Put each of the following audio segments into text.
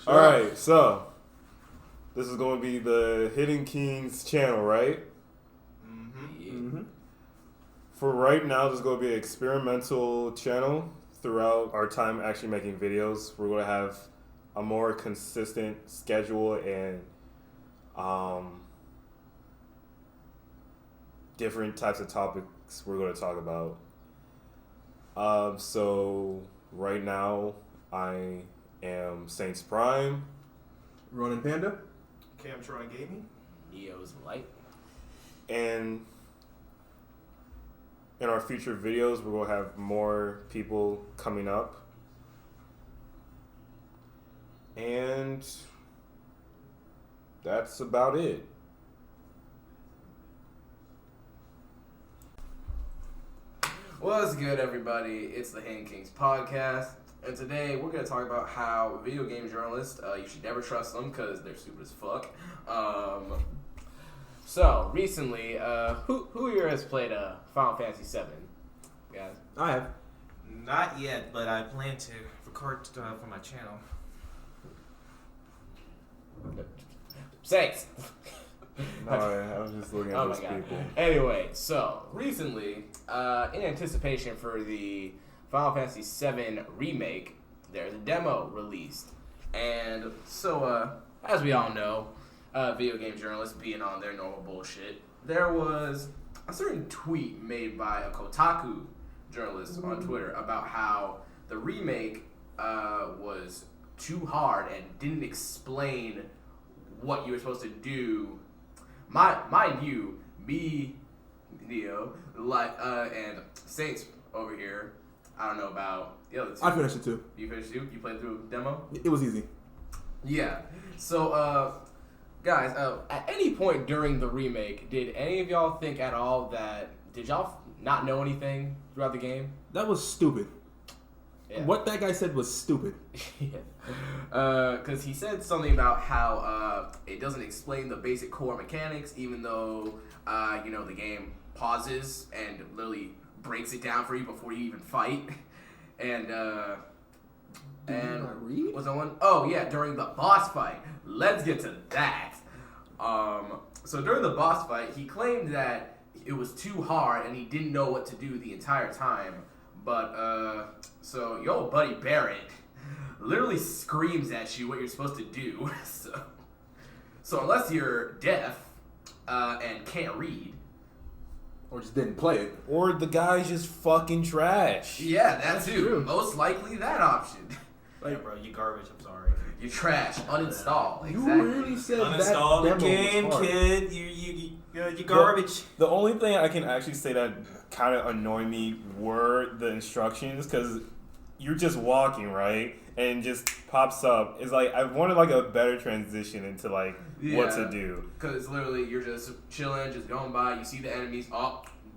All right, so this is going to be the Hidden Kings channel, right? Mm-hmm. For right now, this is going to be an experimental channel. Throughout our time actually making videos, we're going to have a more consistent schedule and different types of topics we're going to talk about. So right now, I am Saints Prime. Ronin Panda. Camtron Gaming. Neo's Light. And in our future videos, we're going to have more people coming up. And that's about it. What's good, everybody? It's the Hidden Kings podcast. And today we're going to talk about how video game journalists, you should never trust them because they're stupid as fuck. So, recently, who here has played Final Fantasy VII? Guys? I have. Not yet, but I plan to record for my channel. Saints! No, I was just looking at Oh those my god. people. Anyway, so recently, in anticipation for the Final Fantasy VII remake, there's a demo released. And so, as we all know, video game journalists being on their normal bullshit, there was a certain tweet made by a Kotaku journalist on Twitter about how the remake was too hard and didn't explain what you were supposed to do. Mind you, me, Neo, and Saints over here, I don't know about the other two. I finished it too. You finished too? You played through the demo? It was easy. Yeah. So, guys, at any point during the remake, did any of y'all think at all did y'all not know anything throughout the game? That was stupid. Yeah. What that guy said was stupid. Yeah. Because he said something about how it doesn't explain the basic core mechanics, even though, the game pauses and literally breaks it down for you before you even fight. And, Did you not read? was that one? Oh, yeah, during the boss fight. Let's get to that. So during the boss fight, he claimed that it was too hard and he didn't know what to do the entire time. But, so your old buddy Barrett literally screams at you what you're supposed to do. So unless you're deaf and can't read. Or just didn't play it. Or the guy's just fucking trash. Yeah, that too. true. Most likely that option. Like, bro, you garbage. I'm sorry. You trash. Uninstall. You Exactly. really said Uninstall the that demo game, was hard. kid. You garbage. The only thing I can actually say that kind of annoyed me were the instructions, because you're just walking, right? And it just pops up. It's like, I wanted like a better transition into like what to do. Because literally you're just chilling, just going by, you see the enemies,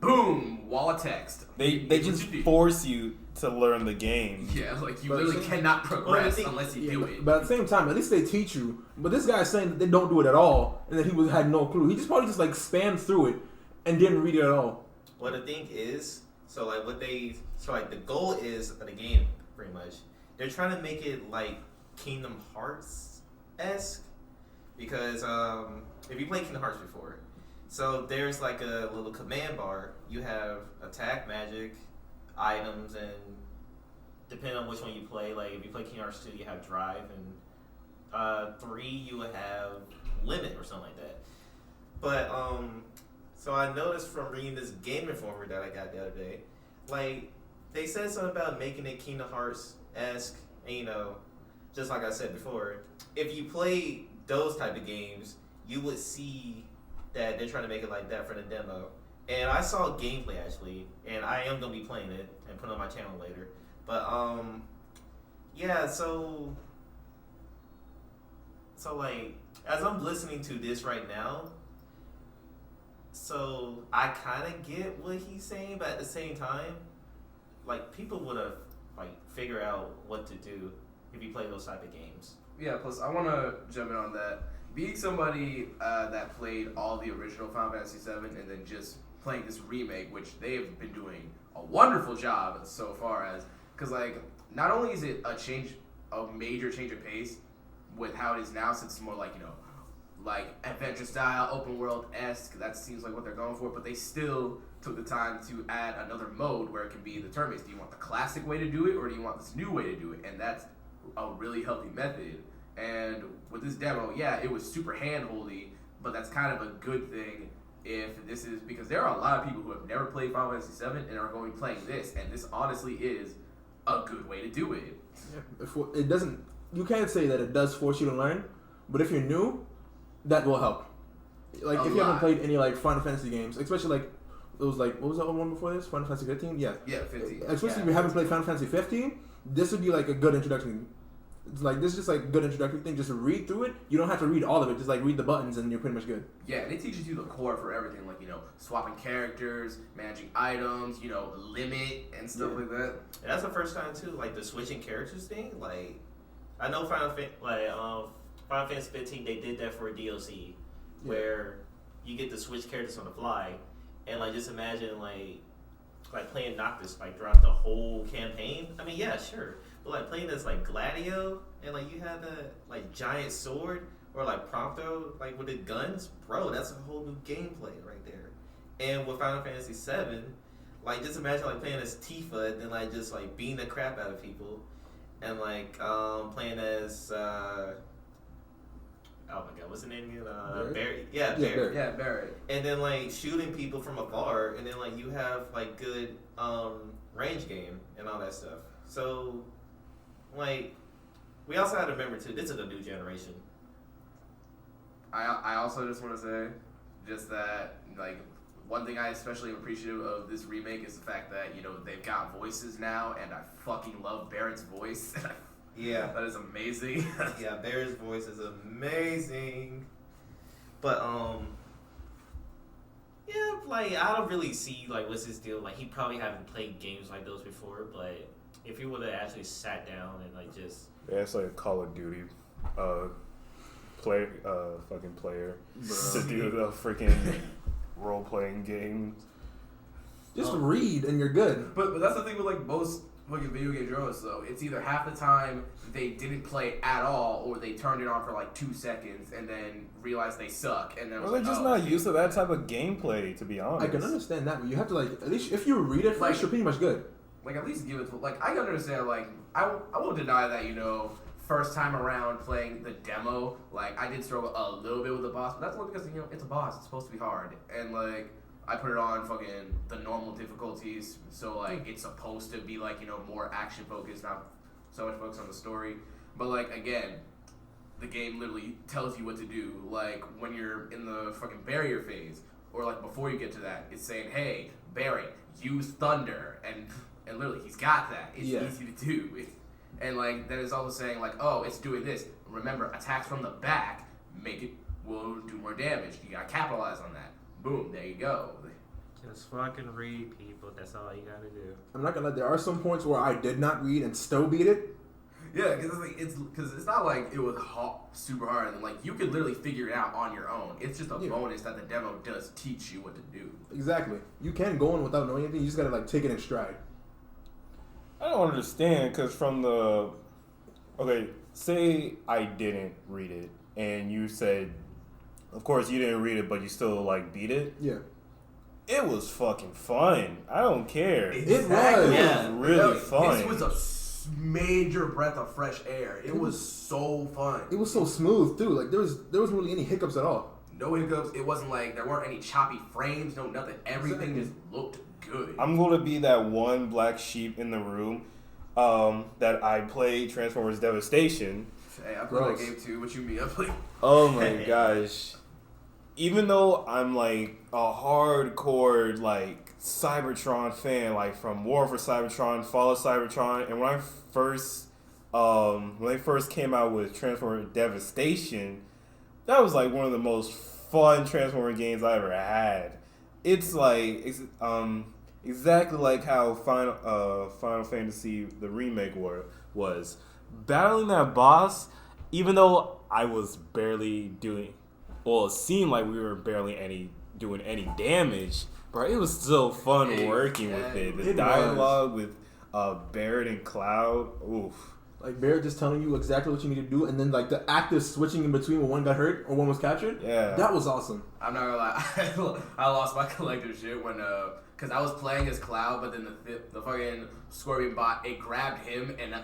boom, wall of text. They Here's what just you do. force you to learn the game. Yeah, like you But literally see- cannot progress see- unless you do it. But at the same time, at least they teach you. But this guy's saying that they don't do it at all, and that he had no clue. He just probably just like spammed through it and didn't read it at all. Well, the thing is, the goal is of the game, pretty much. They're trying to make it like Kingdom Hearts-esque, because if you played Kingdom Hearts before, so there's like a little command bar. You have attack, magic, items, and depending on which one you play, like if you play Kingdom Hearts 2, you have drive, and 3 you would have limit or something like that. But so I noticed from reading this Game Informer that I got the other day, like they said something about making it Kingdom Hearts-esque, and just like I said before, if you play those type of games, you would see that they're trying to make it like that for the demo. And I saw gameplay actually, and I am gonna be playing it and put it on my channel later. But yeah, so like as I'm listening to this right now, so I kind of get what he's saying, but at the same time, like people would have like figured out what to do if you play those type of games. Yeah, plus I want to jump in on that. Being somebody that played all the original Final Fantasy VII and then just playing this remake, which they've been doing a wonderful job so far as, because like not only is it a major change of pace, with how it is now, since it's more like, you know, like adventure style, open world esque. That seems like what they're going for, but they still took the time to add another mode where it can be the turn based. Do you want the classic way to do it, or do you want this new way to do it? And that's a really healthy method. And with this demo, yeah, it was super handholdy, but that's kind of a good thing. If this is because there are a lot of people who have never played Final Fantasy VII and are going to be playing this, and this honestly is a good way to do it. Yeah. If it doesn't, you can't say that it does force you to learn, but if you're new, that will help. Like if you haven't played any like Final Fantasy games, especially like it was like what was that one before this? Final Fantasy 15? Yeah. Yeah, 15. Especially if you haven't played Final Fantasy 15, this would be like a good introduction. It's like this is just like a good introductory thing. Just read through it. You don't have to read all of it. Just like read the buttons and you're pretty much good. Yeah, and it teaches you the core for everything, like, you know, swapping characters, managing items, you know, limit and stuff like that. And that's the first time too, like the switching characters thing. Like I know Final Fantasy 15, they did that for a DLC where you get to switch characters on the fly, and like just imagine like playing Noctis like throughout the whole campaign. I mean, yeah, sure. But like playing as like Gladio and like you have that like giant sword or like Prompto like with the guns, bro, that's a whole new gameplay right there. And with Final Fantasy 7, like just imagine like playing as Tifa and then like just like beating the crap out of people, and like playing as oh my god, what's the name again? Barret. Yeah, Barret. Yeah, Barret. And then like shooting people from afar, and then like you have like good range game and all that stuff. So like we also have to remember too, this is a new generation. I also just want to say just that like one thing I especially am appreciative of this remake is the fact that, you know, they've got voices now, and I fucking love Barret's voice. Yeah. That is amazing. Yeah, Barret's voice is amazing. But yeah, like I don't really see like what's his deal. Like he probably haven't played games like those before, but if he would have actually sat down and like just it's like a Call of Duty fucking player to do the freaking role playing game. Just read and you're good. But that's the thing with like most fucking video game journalists though. It's either half the time they didn't play at all, or they turned it on for like 2 seconds and then realized they suck, and then Well, they're just not used to that type of gameplay, to be honest. I can understand that, but you have to like at least if you read it first, Like- you're pretty much good. like at least give it to, like I can understand, like I won't deny that, you know, first time around playing the demo, like I did struggle a little bit with the boss, but that's only because, you know, it's a boss, it's supposed to be hard, and like I put it on fucking the normal difficulties, so like it's supposed to be like, you know, more action focused, not so much focused on the story. But like again, the game literally tells you what to do. Like when you're in the fucking barrier phase, or like before you get to that, it's saying, hey, Barret, use thunder, and literally he's got that. It's easy to do. And like then it's also saying like, oh, it's doing this. Remember, attacks from the back will do more damage. You gotta capitalize on that. Boom, there you go. just fucking read, people. That's all you gotta do. I'm not gonna lie, there are some points where I did not read and still beat it. Yeah, because it's not like it was super hard, and like you could literally figure it out on your own. It's just a bonus that the demo does teach you what to do. Exactly. You can go in without knowing anything. You just gotta like take it in stride. I don't understand, because from the... Okay, say I didn't read it, and you said, of course you didn't read it, but you still, like, beat it. Yeah. It was fucking fun. I don't care. Exactly. It was really fun. This was a major breath of fresh air. It was so fun. It was so smooth, too. Like, there wasn't really any hiccups at all. No hiccups. It wasn't like there weren't any choppy frames, no nothing. Everything just looked good. I'm going to be that one black sheep in the room that I played Transformers Devastation. Hey, I played that game too. What you mean? I played. Oh my gosh. Even though I'm like a hardcore like Cybertron fan, like from War for Cybertron, Fall of Cybertron, and when they first came out with Transformers Devastation, that was like one of the most fun Transformer games I ever had. It's exactly like how Final Fantasy the remake was. Battling that boss, even though I was barely doing, well, it seemed like we were barely doing any damage, but it was still fun working with it. The dialogue with Barret and Cloud, oof. Like Barrett just telling you exactly what you need to do, and then like the active switching in between when one got hurt or one was captured. Yeah. That was awesome. I'm not gonna lie, I lost my collector shit when cause I was playing as Cloud, but then the fucking Scorpion bot, it grabbed him, and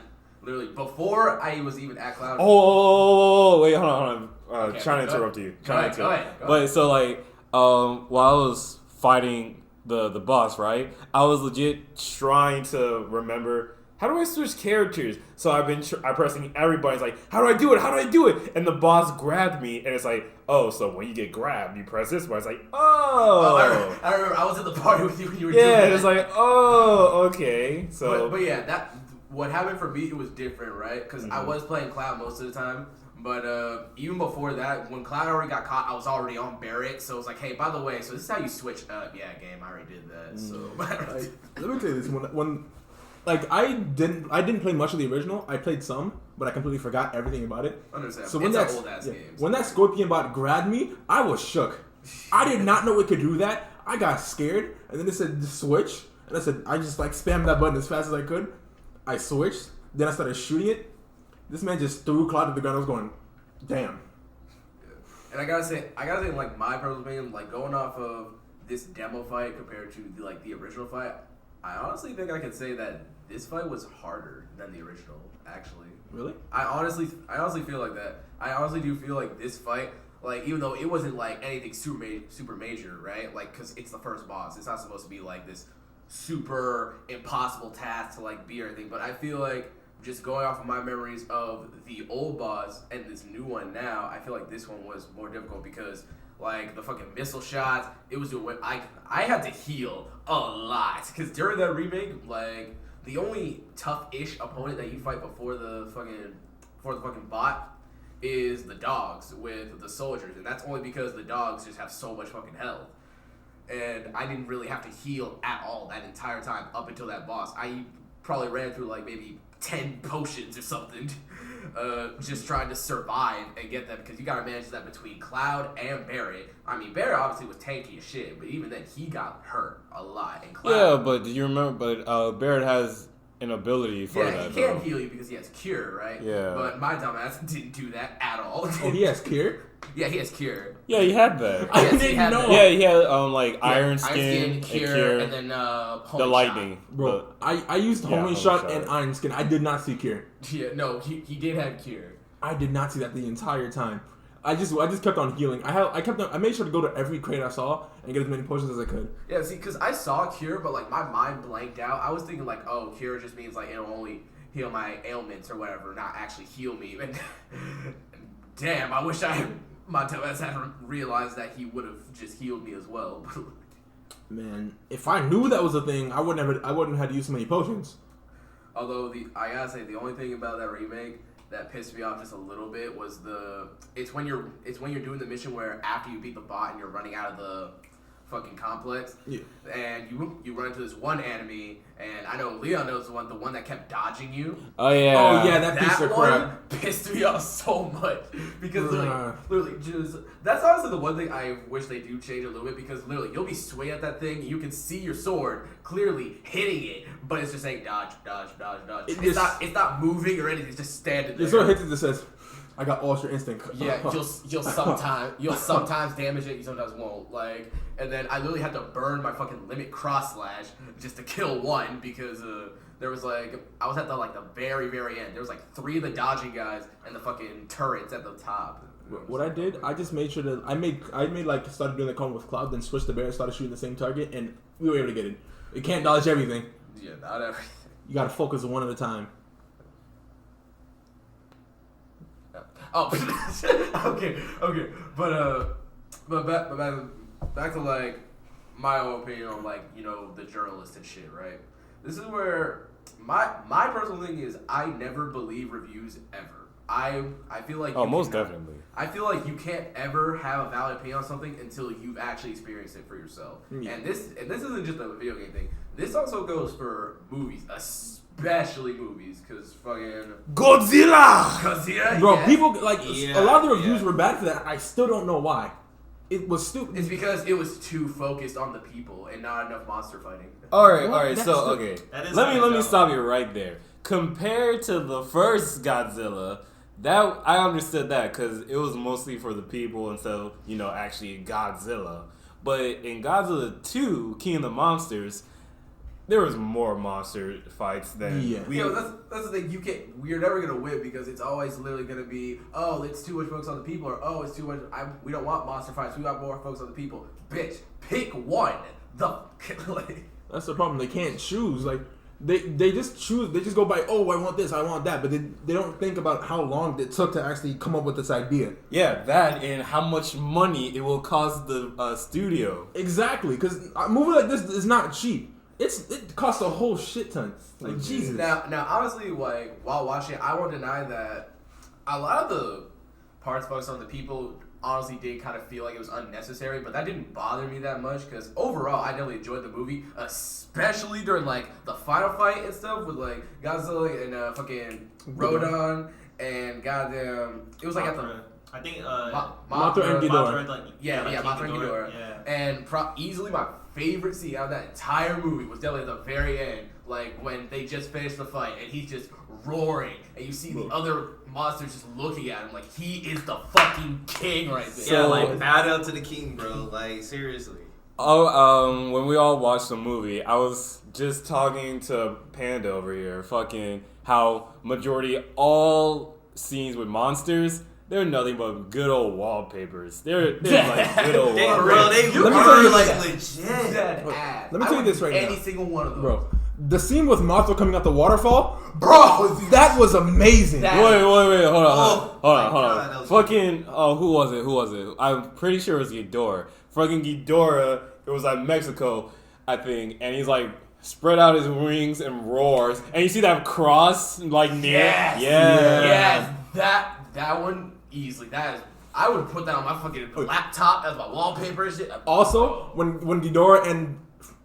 literally before I was even at Cloud. Oh, wait, hold on. Okay, Trying to go interrupt you. Go ahead. But so like, while I was fighting the boss, right? I was legit trying to remember how do I switch characters. So I've been I'm pressing everybody's like, how do I do it? How do I do it? And the boss grabbed me, and it's like, oh, so when you get grabbed, you press this button. It's like, oh. I remember. I was at the party with you when you were doing Yeah, that. it's like, oh, okay. So, but yeah, that what happened for me, it was different, right? Because I was playing Cloud most of the time. But even before that, when Cloud already got caught, I was already on Barrett. So it was like, hey, by the way, so this is how you switch up. Yeah, game, I already did that. So Like, let me tell you this: when like I didn't play much of the original. I played some, but I completely forgot everything about it. Understand. So when It's that an old-ass game, so- when that Scorpion bot grabbed me, I was shook. I did not know it could do that. I got scared, and then it said switch, and I said I just like spammed that button as fast as I could. I switched, then I started shooting it. This man just threw Cloud to the ground. I was going, damn. And I gotta say, like my personal opinion, like going off of this demo fight compared to the original fight, I honestly think I can say that this fight was harder than the original. Actually, Really? I honestly feel like that. I honestly do feel like this fight, like even though it wasn't like anything super major, right? Like, cause it's the first boss, it's not supposed to be like this super impossible task to like beat or anything. But I feel like just going off of my memories of the old boss and this new one now, I feel like this one was more difficult because like the fucking missile shots, it was doing. I had to heal a lot because during that remake, like the only tough-ish opponent that you fight before the fucking bot is the dogs with the soldiers, and that's only because the dogs just have so much fucking health. And I didn't really have to heal at all that entire time up until that boss. I probably ran through like maybe 10 potions or something, just trying to survive and get them, because you gotta manage that between Cloud and Barrett. I mean, Barrett obviously was tanky as shit, but even then he got hurt a lot. And Cloud, yeah, but do you remember? But Barrett has an ability for yeah, that. he can though. heal you because he has Cure, right? Yeah. But my dumbass didn't do that at all. Oh, he has Cure? Yeah, he has Cure. Yeah, he had that. I Yes, he didn't had know. that. Yeah, he had like Iron Yeah, Skin, Cure, and then the Homing lightning. Bro, I used Yeah, homing homing shot shot. and Iron Skin. I did not see Cure. Shot. Yeah, no, he did have Cure. I did not see that the entire time. I just kept on healing. I made sure to go to every crate I saw and get as many potions as I could. Yeah, see, because I saw Cure, but like my mind blanked out. I was thinking like, oh, Cure just means like it'll only heal my ailments or whatever, not actually heal me. And damn, I wish my dumbass hadn't realized that he would have just healed me as well. Man, if I knew that was a thing, I wouldn't have had to use so many potions. Although I gotta say, the only thing about that remake that pissed me off just a little bit was it's when you're doing the mission where after you beat the bot and you're running out of the fucking complex, Yeah. and you run into this one enemy, and I know Leon knows the one that kept dodging you. Oh yeah. Oh yeah, that piece That of one crap. pissed me off so much because Bruh. literally just that's honestly the one thing I wish they do change a little bit, because literally you'll be swinging at that thing, you can see your sword clearly hitting it, but it's just saying dodge. It's not moving or anything. It's just standing there. It sort of hits it that says, "I got Ultra Instinct." Yeah, you'll sometimes damage it, you sometimes won't. Like, and then I literally had to burn my fucking limit cross slash just to kill one, because there was like I was at the very end. There was like 3 of the dodging guys and the fucking turrets at the top. What I did, I just made sure that I made like started doing the combo with Cloud, then switched to Bear, started shooting the same target, and we were able to get it. You can't dodge everything. Yeah, not everything. You gotta focus one at a time. Oh, okay, but back to like my own opinion on like the journalist and shit, right? This is where my personal thing is I never believe reviews ever. I feel like most definitely. I feel like you can't ever have a valid opinion on something until you've actually experienced it for yourself. Yeah. And this isn't just a video game thing. This also goes for movies, especially movies, because fucking Godzilla. Bro, yeah. people like Yeah, a lot of the reviews yeah. were bad for that. I still don't know why. It was stupid. It's because it was too focused on the people and not enough monster fighting. All right. What? So That's okay. That is Let me kinda stop you right there. compared to the first Godzilla, that I understood that because it was mostly for the people instead of actually Godzilla. But in Godzilla 2, King of the Monsters, there was more monster fights than that's the thing. You're never gonna win because it's always literally gonna be, oh, it's too much focus on the people, or oh, it's too much. We don't want monster fights. We want more focus on the people. Bitch, pick one. That's the problem. They can't choose. Like they just choose. They just go by. Oh, I want this. I want that. But they don't think about how long it took to actually come up with this idea. Yeah, that and how much money it will cost the studio. Exactly, because a movie like this is not cheap. It costs a whole shit ton. Like Jesus. Now, honestly, like while watching, I won't deny that a lot of the parts focused on the people honestly did kind of feel like it was unnecessary, but that didn't bother me that much because overall I definitely enjoyed the movie, especially during like the final fight and stuff with like Godzilla and fucking Rodon and goddamn, it was like at the. I think Mothra and Ghidorah. Mothra and Ghidorah. Yeah. And easily my favorite scene out of that entire movie was definitely at the very end, like when they just finished the fight and he's just roaring, and you see the other monsters just looking at him like he is the fucking king right there. Yeah, like bow down to the king, bro. Like seriously. Oh, when we all watched the movie, I was just talking to Panda over here, fucking how majority all scenes with monsters. They're nothing but good old wallpapers. They're like good old wallpapers. Let me tell you like legit. Let me tell you this right now. Any single one of them. Bro, the scene with Mothra coming out the waterfall, bro, that was amazing. Wait, hold on. God, Fucking, who was it? I'm pretty sure it was Ghidorah. Fucking Ghidorah, it was like Mexico, I think, and he's like spread out his wings and roars, and you see that cross like near. Yes, that one easily. That is. I would put that on my fucking laptop as my wallpaper and shit. Also, when Ghidorah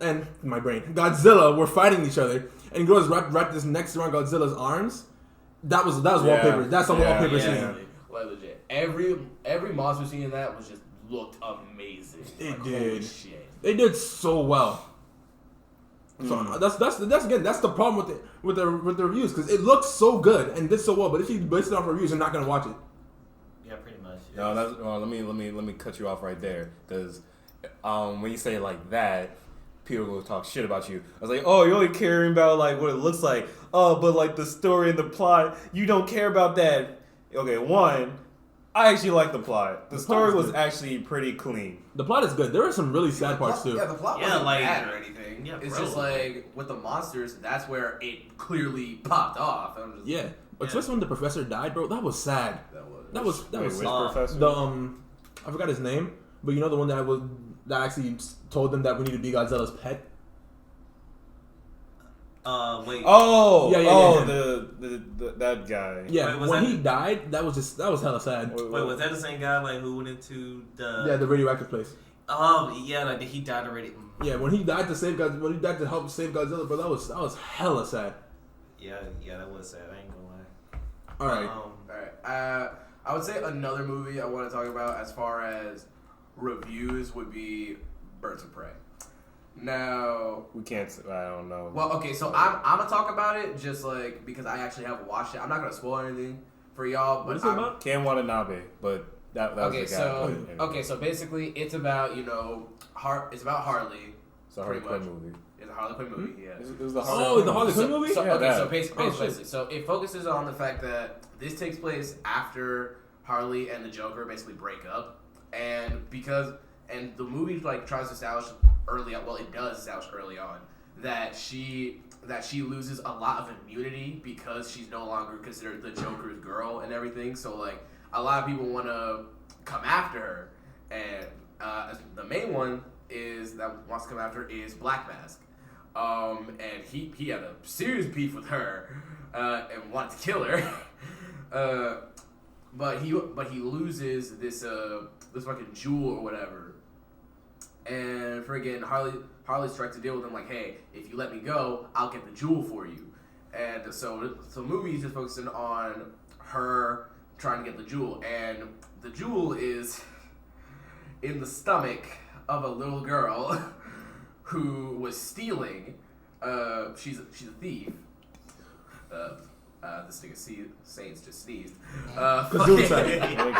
and my brain Godzilla were fighting each other, and Ghidorah's wrapped his neck around Godzilla's arms, that was wallpaper. That's a wallpaper scene. Like legit. Every monster scene in that was just looked amazing. It like, did. Holy shit. They did so well. So that's again the problem with the reviews, because it looks so good and did so well, but if you base it off reviews, you're not gonna watch it. Yeah, pretty much. No, let me cut you off right there, because when you say it like that, people will talk shit about you. I was like, oh, you're only caring about like what it looks like. Oh, but like the story and the plot, you don't care about that. Okay, one, I actually like the plot. The story was actually pretty clean. The plot is good. There are some really sad parts too. Yeah, the plot wasn't bad or anything. Yeah, it's bro. just like with the monsters, that's where it clearly popped off. Especially when the professor died, bro. That was sad. That was Which sad. professor? The I forgot his name, but you know the one that actually told them that we need to be Godzilla's pet. Wait. Oh, Yeah. the that guy. Yeah, Wait, was when that- he died, that was hella sad. Wait, was that the same guy like who went into the? Yeah, the radioactive place. Yeah, like he died already. Yeah, when he died to help save Godzilla, bro, that was hella sad. Yeah, that was sad. I ain't gonna lie. All right. Alright. I would say another movie I want to talk about as far as reviews would be Birds of Prey. Now, We can't. I don't know. well, okay, so I'm gonna talk about it just like because I actually haven't watched it. I'm not gonna spoil anything for y'all, but What is it about? Ken Watanabe, but that was Okay, the guy. so basically, it's about it's about Harley. It's a Harley pretty Quinn much. movie. It's a Harley Quinn movie. Yeah. It was the The Harley Quinn movie? So, Yeah, okay, that. so basically, Oh, shit. so it focuses on the fact that this takes place after Harley and the Joker basically break up, and the movie like tries to establish early on. Well, it does establish early on that she loses a lot of immunity because she's no longer considered the Joker's girl and everything. So like a lot of people want to come after her, and the main one that wants to come after her is Black Mask. And he had a serious beef with her, and wanted to kill her. But he loses this fucking jewel or whatever. And friggin' Harley strikes a deal with him like, hey, if you let me go, I'll get the jewel for you. And so the movie is just focusing on her trying to get the jewel, and the jewel is in the stomach of a little girl who was stealing. She's a thief. This nigga Saints just sneezed. Gesundheit. Thank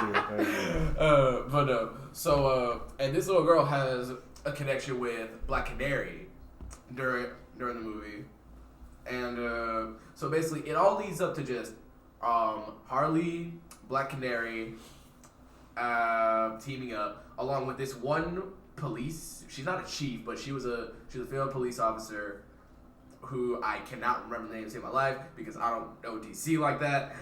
you. And this little girl has a connection with Black Canary during the movie, and so basically it all leads up to just Harley, Black Canary, teaming up along with this one police. She's not a chief, but she was a female police officer who I cannot remember the name to save my life because I don't know DC like that.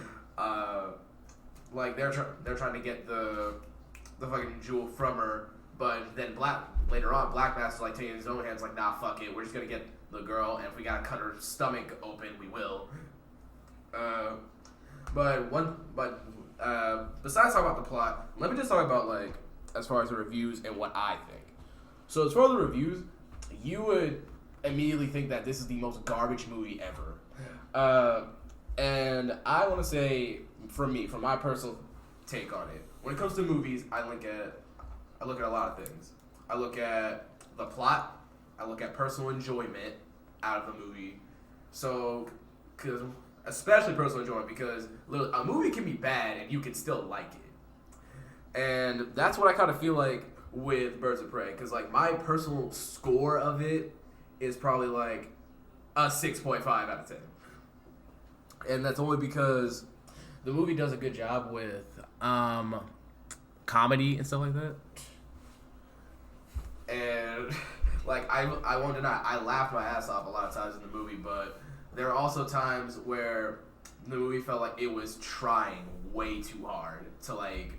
Like they're trying to get the fucking jewel from her, but then later on Black Master's like taking his own hands, like, nah, fuck it, we're just gonna get the girl, and if we gotta cut her stomach open, we will. Besides talking about the plot, let me just talk about, like, as far as the reviews and what I think. So as far as the reviews, you would immediately think that this is the most garbage movie ever. And I want to say, from my personal take on it, when it comes to movies, I look at a lot of things. I look at the plot. I look at personal enjoyment out of the movie. So, especially personal enjoyment, because a movie can be bad and you can still like it. And that's what I kind of feel like with Birds of Prey, because like my personal score of it is probably like a 6.5 out of 10. And that's only because the movie does a good job with comedy and stuff like that. And like I won't deny, I laughed my ass off a lot of times in the movie, but there are also times where the movie felt like it was trying way too hard to like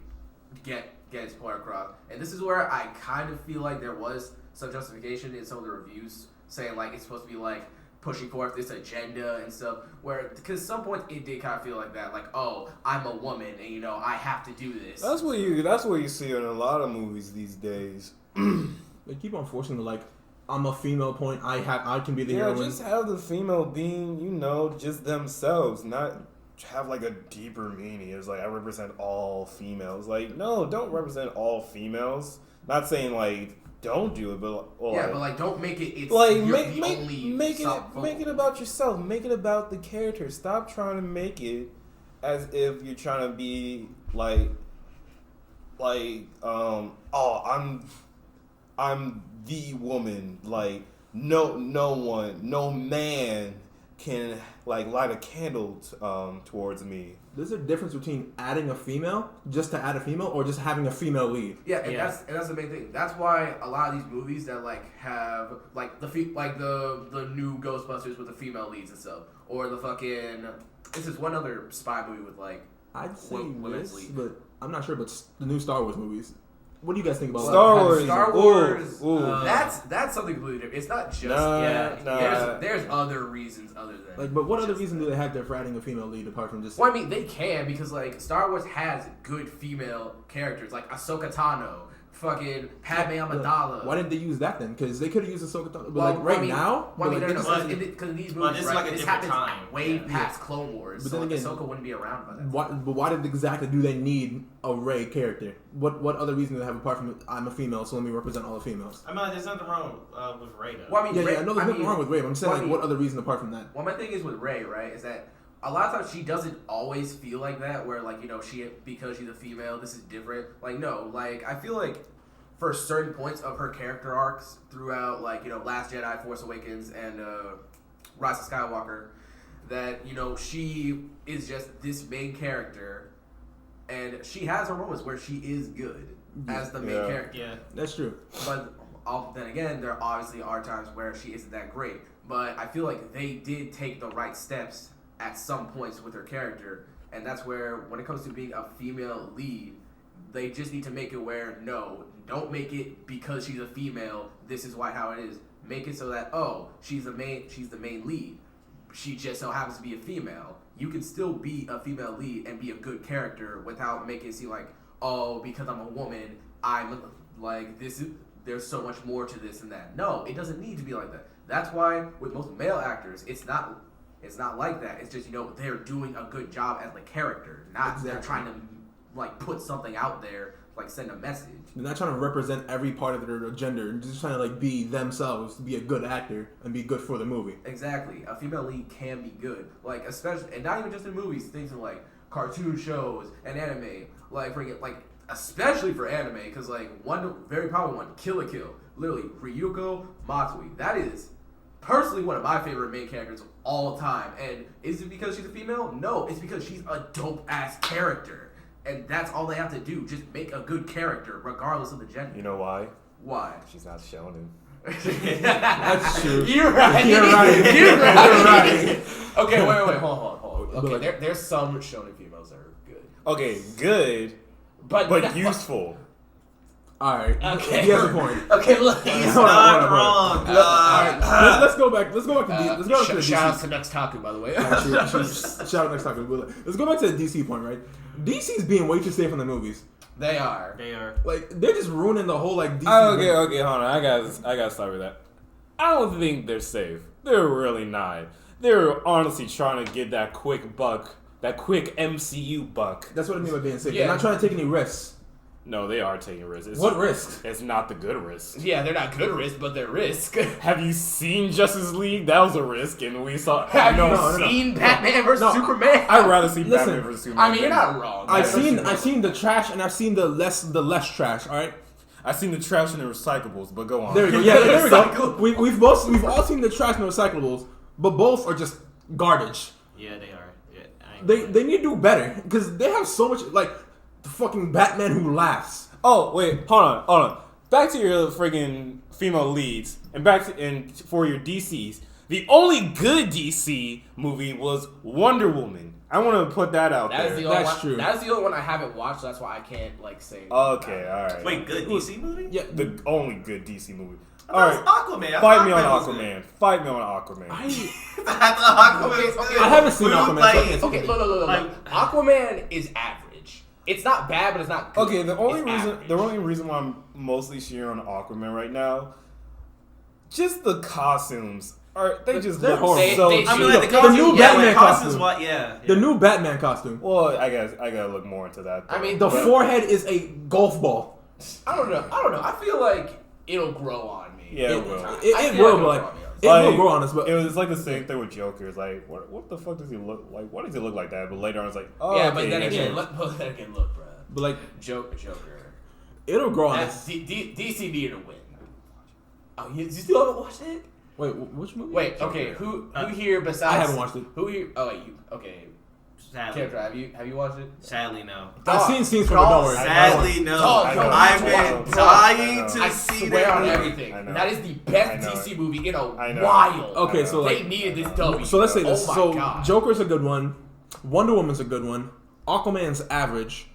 get its point across. And this is where I kind of feel like there was some justification in some of the reviews saying like it's supposed to be like pushing forth this agenda and stuff, where because at some point it did kind of feel like that, like, oh, I'm a woman and you know I have to do this. That's what you see in a lot of movies these days. They keep on forcing the like, I'm a female point. I can be the heroine. Just have the female being, just themselves, not have like a deeper meaning. It's like I represent all females. Like, no, don't represent all females. Not saying like don't do it, but but like don't make it. It's like make it about yourself. Make it about the character. Stop trying to make it as if you're trying to be I'm the woman. Like no man can like light a candle towards me. There's a difference between adding a female just to add a female or just having a female lead. Yeah, and that's the main thing. That's why a lot of these movies that like have like the new Ghostbusters with the female leads and stuff, or the fucking this is one other spy movie with like I'd say women's this, lead. but I'm not sure. But the new Star Wars movies. What do you guys think about Star Wars. Ooh. That's something completely different. It's not just There's other reasons other than like. But what other reason do they have there for adding a female lead apart from just? Well, I mean, they can because like Star Wars has good female characters like Ahsoka Tano, fucking Padme Amidala. Why didn't they use that then? Because they could have used Ahsoka Tano. But like now, because these movies, this happens time. way past Clone Wars, but so then again, Ahsoka wouldn't be around by that. But why did exactly do they need a Rey character? What other reason do they have apart from I'm a female, so let me represent all the females? I mean, there's nothing wrong with Rey though. Well, I mean, I know there's nothing wrong with Rey. But I'm saying what other reason apart from that? Well, my thing is with Rey, right, is that a lot of times she doesn't always feel like that, where like because she's a female, this is different. Like no, like I feel like for certain points of her character arcs throughout, like Last Jedi, Force Awakens, and Rise of Skywalker, that she is just this main character, and she has her moments where she is good as the main character. Yeah, that's true. But then again, there obviously are times where she isn't that great. But I feel like they did take the right steps at some points with her character, and that's where when it comes to being a female lead, they just need to make it where don't make it because she's a female. This is how it is. Make it so that she's the main lead. She just so happens to be a female. You can still be a female lead and be a good character without making it seem like because I'm a woman, I'm like this. There's so much more to this and that. No, it doesn't need to be like that. That's why with most male actors, it's not like that. It's just they're doing a good job as the character, not they're trying to like put something out there, like send a message. They're not trying to represent every part of their gender. They're just trying to like be themselves, be a good actor, and be good for the movie. Exactly. A female lead can be good. Like, especially, and not even just in movies, things in like cartoon shows and anime. Like, especially for anime, because like one very popular one, Kill la Kill. Literally, Ryuko Matsui. That is personally one of my favorite main characters of all time. And is it because she's a female? No, it's because she's a dope ass character. And that's all they have to do. Just make a good character, regardless of the gender. You know why? Why? She's not shonen. That's true. You're right. You're right. You're right. You're right. Okay, wait. Hold on. But Okay, like- there's some shonen females that are good. Okay, good, but useful. All right. Okay. He has a point. Okay, look. He's Hold on, not hold on, wrong. hold on. All right. Let's go back. Let's go back to let's go back to the shout out DC. to Next Taku, by the way. Shout out next time. Let's go back to the DC point, right? DC's being way too safe in the movies. They are. They are. Like they're just ruining the whole like DC. Okay, hold on. I gotta start with that. I don't think they're safe. They're really not. They're honestly trying to get that quick buck, that quick MCU buck. That's what I mean by being safe. Yeah. They're not trying to take any risks. No, they are taking risks. What risks? It's not the good risk. Yeah, they're not good risk, but they're risk. Have you seen Justice League? That was a risk, and we saw. Have no, you no. seen Batman vs No, Superman? I'd rather see Listen, Batman vs Superman. I mean, you're not wrong. I've seen the trash and I've seen the less trash. All right. I've seen the trash and the recyclables, but go on. There we go. Yeah, there we go. Recycle. We've all seen the trash and the recyclables, but both are just garbage. Yeah, they are. Yeah, I ain't They need to do better because they have so much like the fucking Batman who laughs. Oh wait, hold on. Back to your friggin' female leads, and for your DCs. The only good DC movie was Wonder Woman. I want to put that out That is there. the only That's one. true. That's the only one I haven't watched. So that's why I can't like say. Okay, all right. Wait, good DC movie? Yeah, The only good DC movie. I All thought right, it was Aquaman. I fight thought me on was Aquaman. Fight me on Aquaman. I I thought Aquaman was Okay, good. I haven't seen We were Aquaman, playing. Okay, look. Like- Aquaman is average. It's not bad, but it's not good. Okay, the only It's average. reason why I'm mostly cheering on Aquaman right now, just the costumes they just They're look horrible. so They- I cheap. mean, like the The costumes. new Yeah, Batman like costumes. costume. What? Yeah. the new Batman costume. Well, I gotta look more into that. I mean, The But- forehead is a golf ball. I don't know. I feel like it'll grow on me. Yeah, it will. I It feel will, like but it'll like grow on me. it will grow on us. But it's like the same thing with Joker. It's like, what the fuck does he look like? Why does he look like that? But later on, it's like, oh, Yeah, okay, but then that again, changed. look, bro. but like Joker. it'll grow on That's us. DC needed to win. Oh, you still haven't watched it? Wait, which movie? Wait, okay. Who here besides? I haven't watched it. Who here? Oh, wait, you okay? Sadly, Character, have you watched it? sadly, no. I've seen scenes from it. Dog, Don't worry. Sadly, no. Dog, I've dog, been dog, dying dog. to I see swear that on movie. everything. I know. That is the I best know DC movie in a I know. while. Okay, so They like, needed this W. so let's say this. Oh my So God. Joker's a good one. Wonder Woman's a good one. Aquaman's average.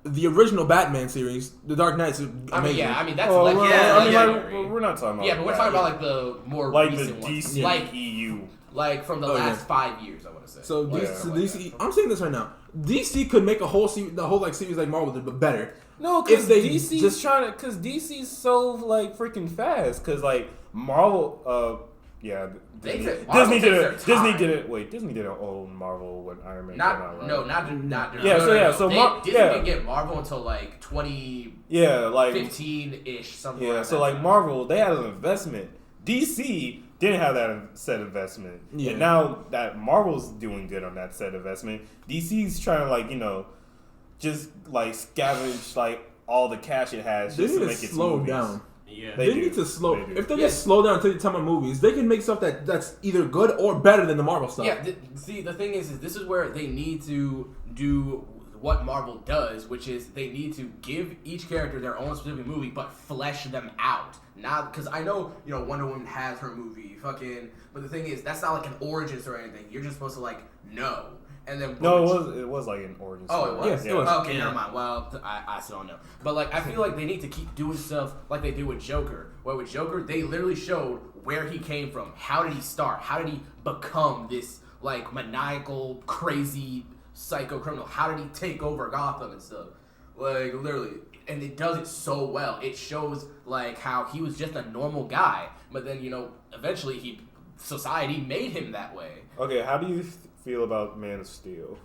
The original Batman series, The Dark Knight's amazing. I mean that's Well, legendary. yeah, I mean, legendary. we're not talking about. Yeah, but we're talking about like the more like the recent ones, DC like EU. from the Oh, last yeah. 5 years. I want to say. So Yeah. DC, I'm saying this right now. DC could make a whole series, the whole like series like Marvel did, but better. No, If because they DC's just- trying to. Because DC's so like freaking fast. Because like Marvel, yeah, They Disney, said Marvel Disney did takes it. their Disney time. did it. Wait, Disney did it own Marvel when Iron Man came out, not right? no, not Yeah, so yeah, so Disney yeah. didn't get Marvel until like 2015 Yeah, like ish something. yeah, like so that. like Marvel, they had an investment. DC didn't have that said investment, Yeah. and now that Marvel's doing good on that said investment, DC's trying to like just like scavenge like all the cash it has They just need to to make its slow movies. down. Yeah. They do. need to slow. They do. If they Yeah. just slow down and take the time on movies, they can make stuff that's either good or better than the Marvel stuff. Yeah, see, the thing is this is where they need to do what Marvel does, which is they need to give each character their own specific movie, but flesh them out. Not because I know Wonder Woman has her movie, but the thing is that's not like an origins or anything. You're just supposed to like know, and then No, it was like an origin Oh, story. it was. Yes, it was. Okay, Yeah. never mind. Well, I still don't know. But like, I feel like they need to keep doing stuff like they do with Joker. Where with Joker, they literally showed where he came from. How did he start? How did he become this like maniacal, crazy, psycho criminal? How did he take over Gotham and stuff? Like literally, and it does it so well. It shows like how he was just a normal guy, but then eventually society made him that way. Okay, how do you feel about Man of Steel?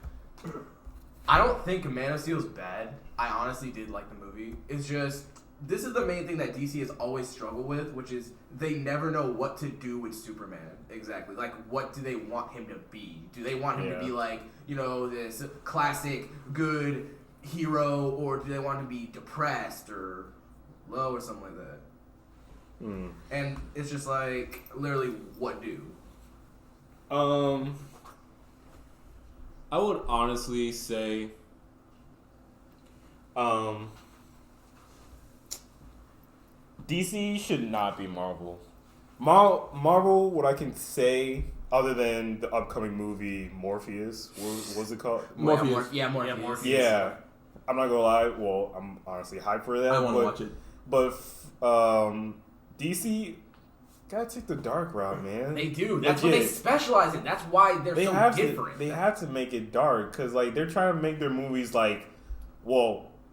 I don't think Man of Steel is bad. I honestly did like the movie. It's just this is the main thing that DC has always struggled with, which is they never know what to do with Superman exactly. Like, what do they want him to be? Do they want him to be like, this classic good hero, or do they want him to be depressed or low or something like that? And it's just like literally what do? I would honestly say, DC should not be Marvel. Marvel, what I can say, other than the upcoming movie Morpheus, what's it called? Morpheus. Morpheus. Yeah, I'm not gonna lie. Well, I'm honestly hyped for that. I want to watch it. But DC gotta take the dark route, man. They do. That's what they specialize in. That's why they're so different. They have to make it dark because like they're trying to make their movies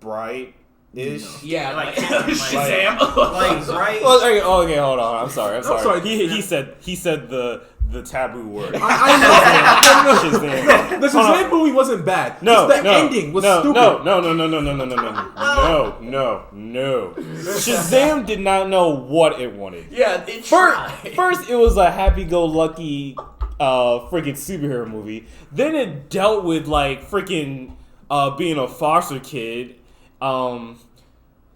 bright-ish. Yeah, like Shazam. Like right. Okay, hold on. I'm sorry. He said the taboo word. I know. Shazam. The Shazam movie wasn't bad. No, the ending was stupid. No. Shazam did not know what it wanted. Yeah, they tried. First, it was a happy-go-lucky freaking superhero movie. Then it dealt with like freaking being a foster kid.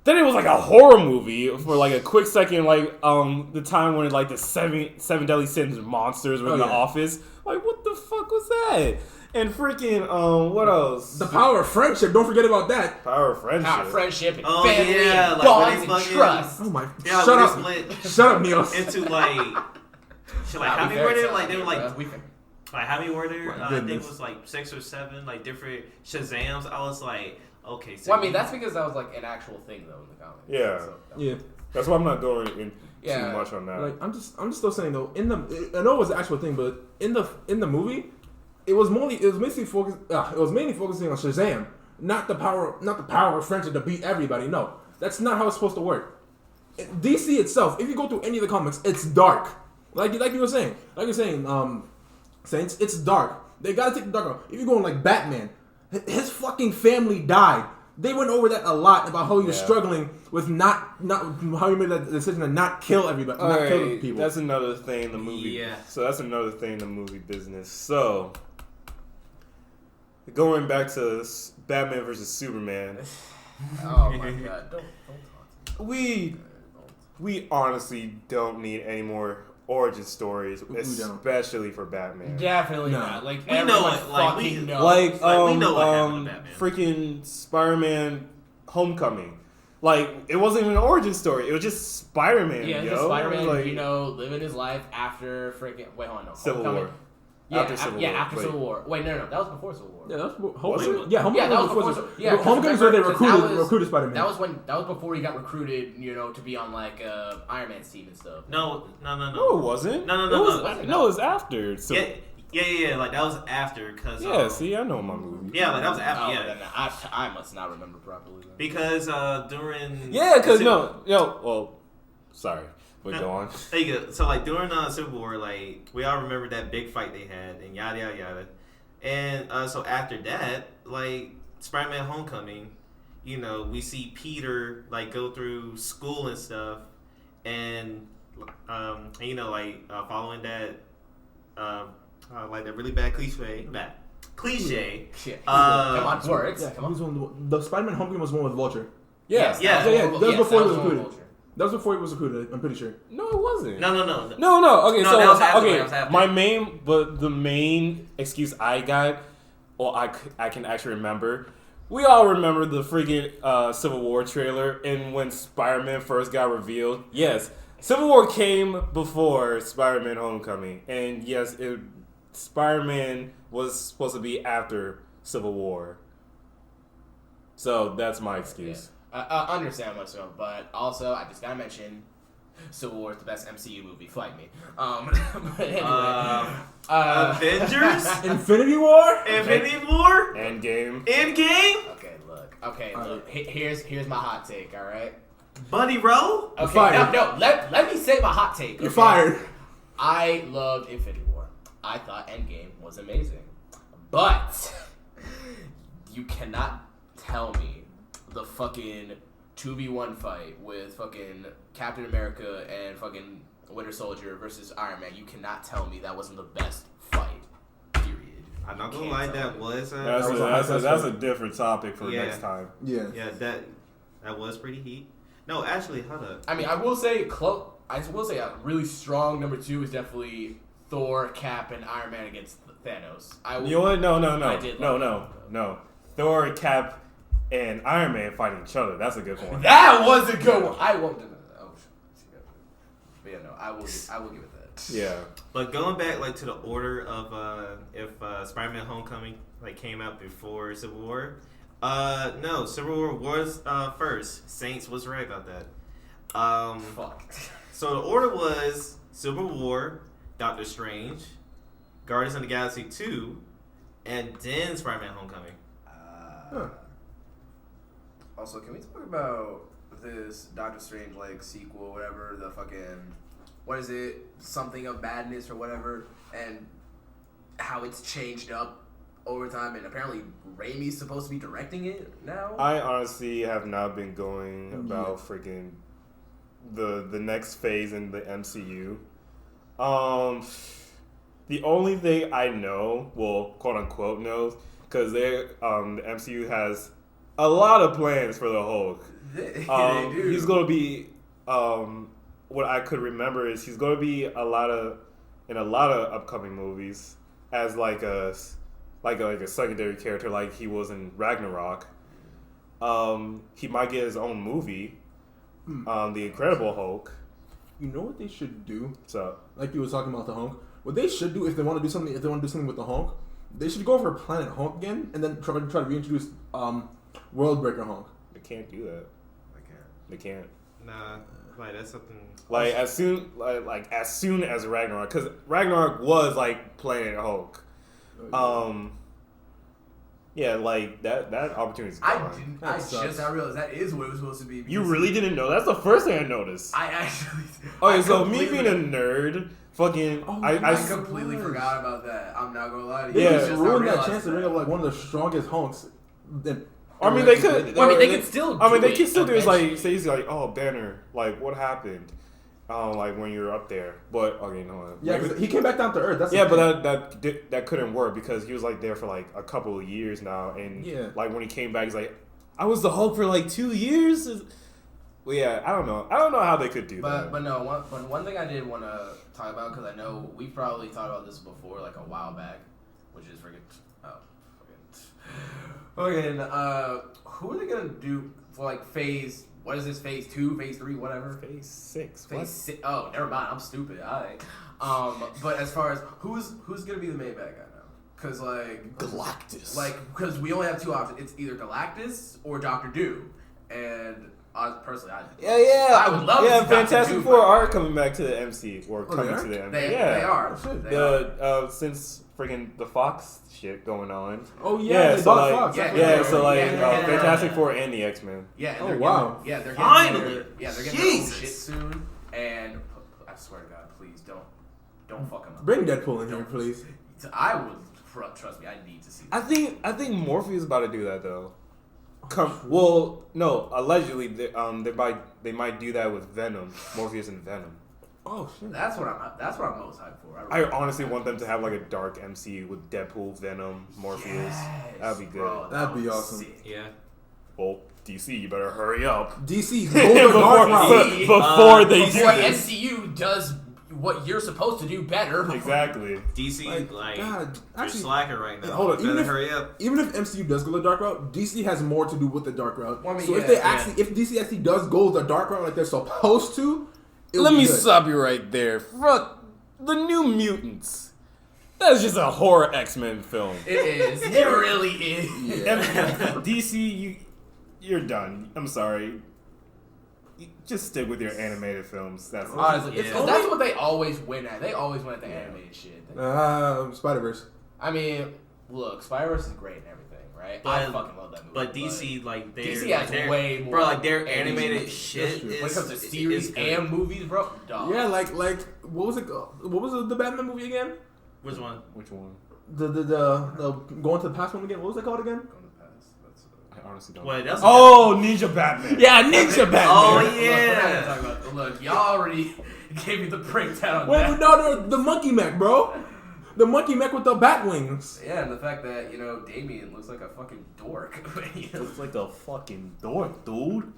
Then it was like a horror movie for like a quick second, like the time when like the seven deadly sins monsters were in the office. Like, what the fuck was that? And freaking what else? The power of friendship. Don't forget about that. Power of friendship. Power of friendship and Oh, family yeah, and like, bonds when and they trust. Oh my! Yeah, Shut up! split Shut up, Neil. into like how many were there? Like they were like how many were there? I think it was like 6 or 7 like different Shazams. I was like, okay. So well, I mean, that's because that was like an actual thing though in the comics. Yeah. So, Yeah. That's why I'm not going in too much on that. Like I'm just still saying though. I know it was the actual thing, but in the movie, it was mainly focusing on Shazam, not the power of friendship to beat everybody. No, that's not how it's supposed to work. DC itself, if you go through any of the comics, it's dark. Like you were saying, Saints, it's dark. They gotta take the dark out. If you go on like Batman, his fucking family died. They went over that a lot about how he was struggling with not how he made that decision to not kill everybody, kill people. That's another thing in the movie. Yeah. So that's another thing in the movie business. So going back to Batman versus Superman, oh my god! Don't talk to me. we honestly don't need any more origin stories, especially for Batman. Definitely not. Like we know it. Like we know. Like we know what happened to Batman. Freaking Spider-Man Homecoming. Like, it wasn't even an origin story. It was just Spider-Man, Yeah, yo. just Spider-Man, like, living his life after freaking... Wait, hold on, no. Civil War. Yeah, After Civil War. after Civil War. Wait, no, that was before Civil War. Yeah, that's Was Homecoming. it? Yeah, Homecoming that was was before. before. Yeah, Homecoming is where they recruited Spider-Man. That was before he got recruited, to be on like Iron Man's team and stuff. No, No, it wasn't. No. It was after. So, Yeah. Like that was after, cause see, I know my movie. yeah, like that was after. Oh, then I must not remember properly. Then. Because during sorry, but go on. There you go. So like during Civil War, like we all remember that big fight they had and yada yada yada, and so after that, like Spider-Man: Homecoming, we see Peter like go through school and stuff, and following that, like that really bad cliche. Shit. Come on, words. Yeah, the Spider-Man Homecoming was the one with Vulture. Yeah. That was before he was recruited. Vulture. That was before he was recruited. I'm pretty sure. No, it wasn't. No. Okay, No, so that was after, that was after. the main excuse I got, or I can actually remember. We all remember the freaking Civil War trailer, and when Spider-Man first got revealed. Yes, Civil War came before Spider-Man: Homecoming, and yes, Spider-Man was supposed to be after Civil War. So that's my excuse. Yeah. I understand myself, but also I just gotta mention Civil War is the best MCU movie. Fight me. But anyway, Avengers, Infinity War. Endgame. Okay, look. Here's my hot take. All right. Buddy Rowe. Okay. Fired. No. Let me say my hot take. You're okay? fired. I loved Infinity War. I thought Endgame was amazing, but you cannot tell me the fucking 2v1 fight with fucking Captain America and fucking Winter Soldier versus Iron Man. You cannot tell me that wasn't the best fight. Period. I'm not You gonna can't lie, tell that me. was That's a different topic for Yeah. next time. Yeah. yeah, that was pretty heat. No, actually, hold up. I mean, I will say a really strong number 2 is definitely Thor, Cap, and Iron Man against Thanos. You know what? No. I did like No. Thor, Cap, and Iron Man fighting each other. That's a good one. That was a good one. I won't deny that. Oh, shit. But yeah, no, I will give it that. Yeah. But going back like to the order of if Spider-Man: Homecoming like came out before Civil War, no, Civil War was first. Saints was right about that. Fuck. So the order was Civil War, Doctor Strange, Guardians of the Galaxy 2, and then Spider-Man: Homecoming. Huh. Also, can we talk about this Doctor Strange like sequel, whatever the fucking what is it? Something of Madness or whatever, and how it's changed up over time, and apparently Raimi's supposed to be directing it now. I honestly have not been going about freaking the next phase in the MCU. The only thing I know, well, quote unquote knows, because the MCU has a lot of plans for the Hulk. They do. He's gonna be what I could remember is he's gonna be in a lot of upcoming movies as like a secondary character, like he was in Ragnarok. He might get his own movie, The Incredible Hulk. You know what they should do? So Like you were talking about the Hulk. What they should do if they want to do something, with the Hulk, they should go for Planet Hulk again, and then try to reintroduce Worldbreaker Hulk. they can't do that. They can't. Nah, like that's something. Like as soon as Ragnarok, because Ragnarok was like Planet Hulk. Yeah, like that opportunity's gone. I sucks. just now realized that is what it was supposed to be. You because really didn't know? That's the first thing I noticed. I actually. Okay, I so me completely- being a nerd, fucking, I I completely was. forgot about that. I'm not gonna lie to you. They Yeah. It's just just I ruined that realized chance to bring up like one of the strongest Hulks. I mean, they could. Well, I mean, they could still. I mean, they do can it still do is like eventually. say like, oh, Banner, like what happened, like when you're up there. But okay, no. Yeah, 'cause he came back down to Earth. That's the Yeah, thing. but that couldn't work because he was like there for like a couple of years now, and Yeah. like when he came back, he's like, I was the Hulk for like 2 years. Well, yeah, I don't know how they could do that. But no, one thing I did want to talk about, because I know we probably talked about this before, like a while back, which is freaking who are they gonna do for like phase? What is this, phase 2, phase 3, whatever? Phase 6. Phase 6. Oh, never mind. I'm stupid. Alright. But as far as who's gonna be the main bad guy now? Cause like Galactus. because we only have two options. It's either Galactus or Doctor Doom, and personally, I would love to see Doctor Fantastic Doom Four fight. are coming back to the MC or Oh, coming they are? to the MC. They yeah, are. Oh, shit. They are. The since freaking the Fox shit going on. Oh yeah, they so bought like, Fox. yeah, yeah, so like yeah. Fantastic Four and the X-Men. Yeah. And Oh, they're wow. Getting, yeah, they're getting Finally! They're getting their own Jesus! shit soon. And I swear to God, please don't fuck them up. Bring Deadpool in here, please. I would trust me. I need to see. I This. think Morpheus is about to do that though. Well, no, allegedly they might do that with Venom, Morpheus and Venom. Oh shit. That's what I'm most hyped for. I honestly want them to have like a dark MCU with Deadpool, Venom, Morpheus. Yes, That'd be good. bro, That'd be would awesome. sick. Yeah. Well, DC, you better hurry up DC, go the dark route. before they do Before this. MCU does what you're supposed to do better. Exactly. DC, Like, like, God, they're actually- slacking right now. Hold on, Better even if- hurry up. Even if MCU does go the dark route, DC has more to do with the dark route. Well, I mean, so yeah, if they yeah. actually, if DC actually does go the dark route like they're supposed to, it'll Let be me good. stop you right there. Fuck the New Mutants. That's just a horror X-Men film. It is. It really is. DC, you're done. I'm sorry. Just stick with your animated films. That's all. Honestly, Yeah. because that's what they always win at. They always win at the animated shit. Spider Verse. I mean, look, Spider-Verse is great and everything, right? I But- fucking love that movie. But DC, like, they're, DC has they're, way more. bro, like their animated animated shit true. is. when it comes to series is good. and movies, bro. Dog. Yeah, like what was it? What was the Batman movie again? Which one? Which one? The going to the past one again. What was it called again? Going to pass. I honestly don't. Well, that's Ninja Batman. Yeah, Ninja Batman. Oh, Look, we're not yeah. gonna talk about. Look, y'all already gave me the breakdown. On Wait, that. no, the monkey mech, bro. The monkey mech with the bat wings. Yeah, and the fact that Damien looks like a fucking dork. It's like a fucking dork, dude.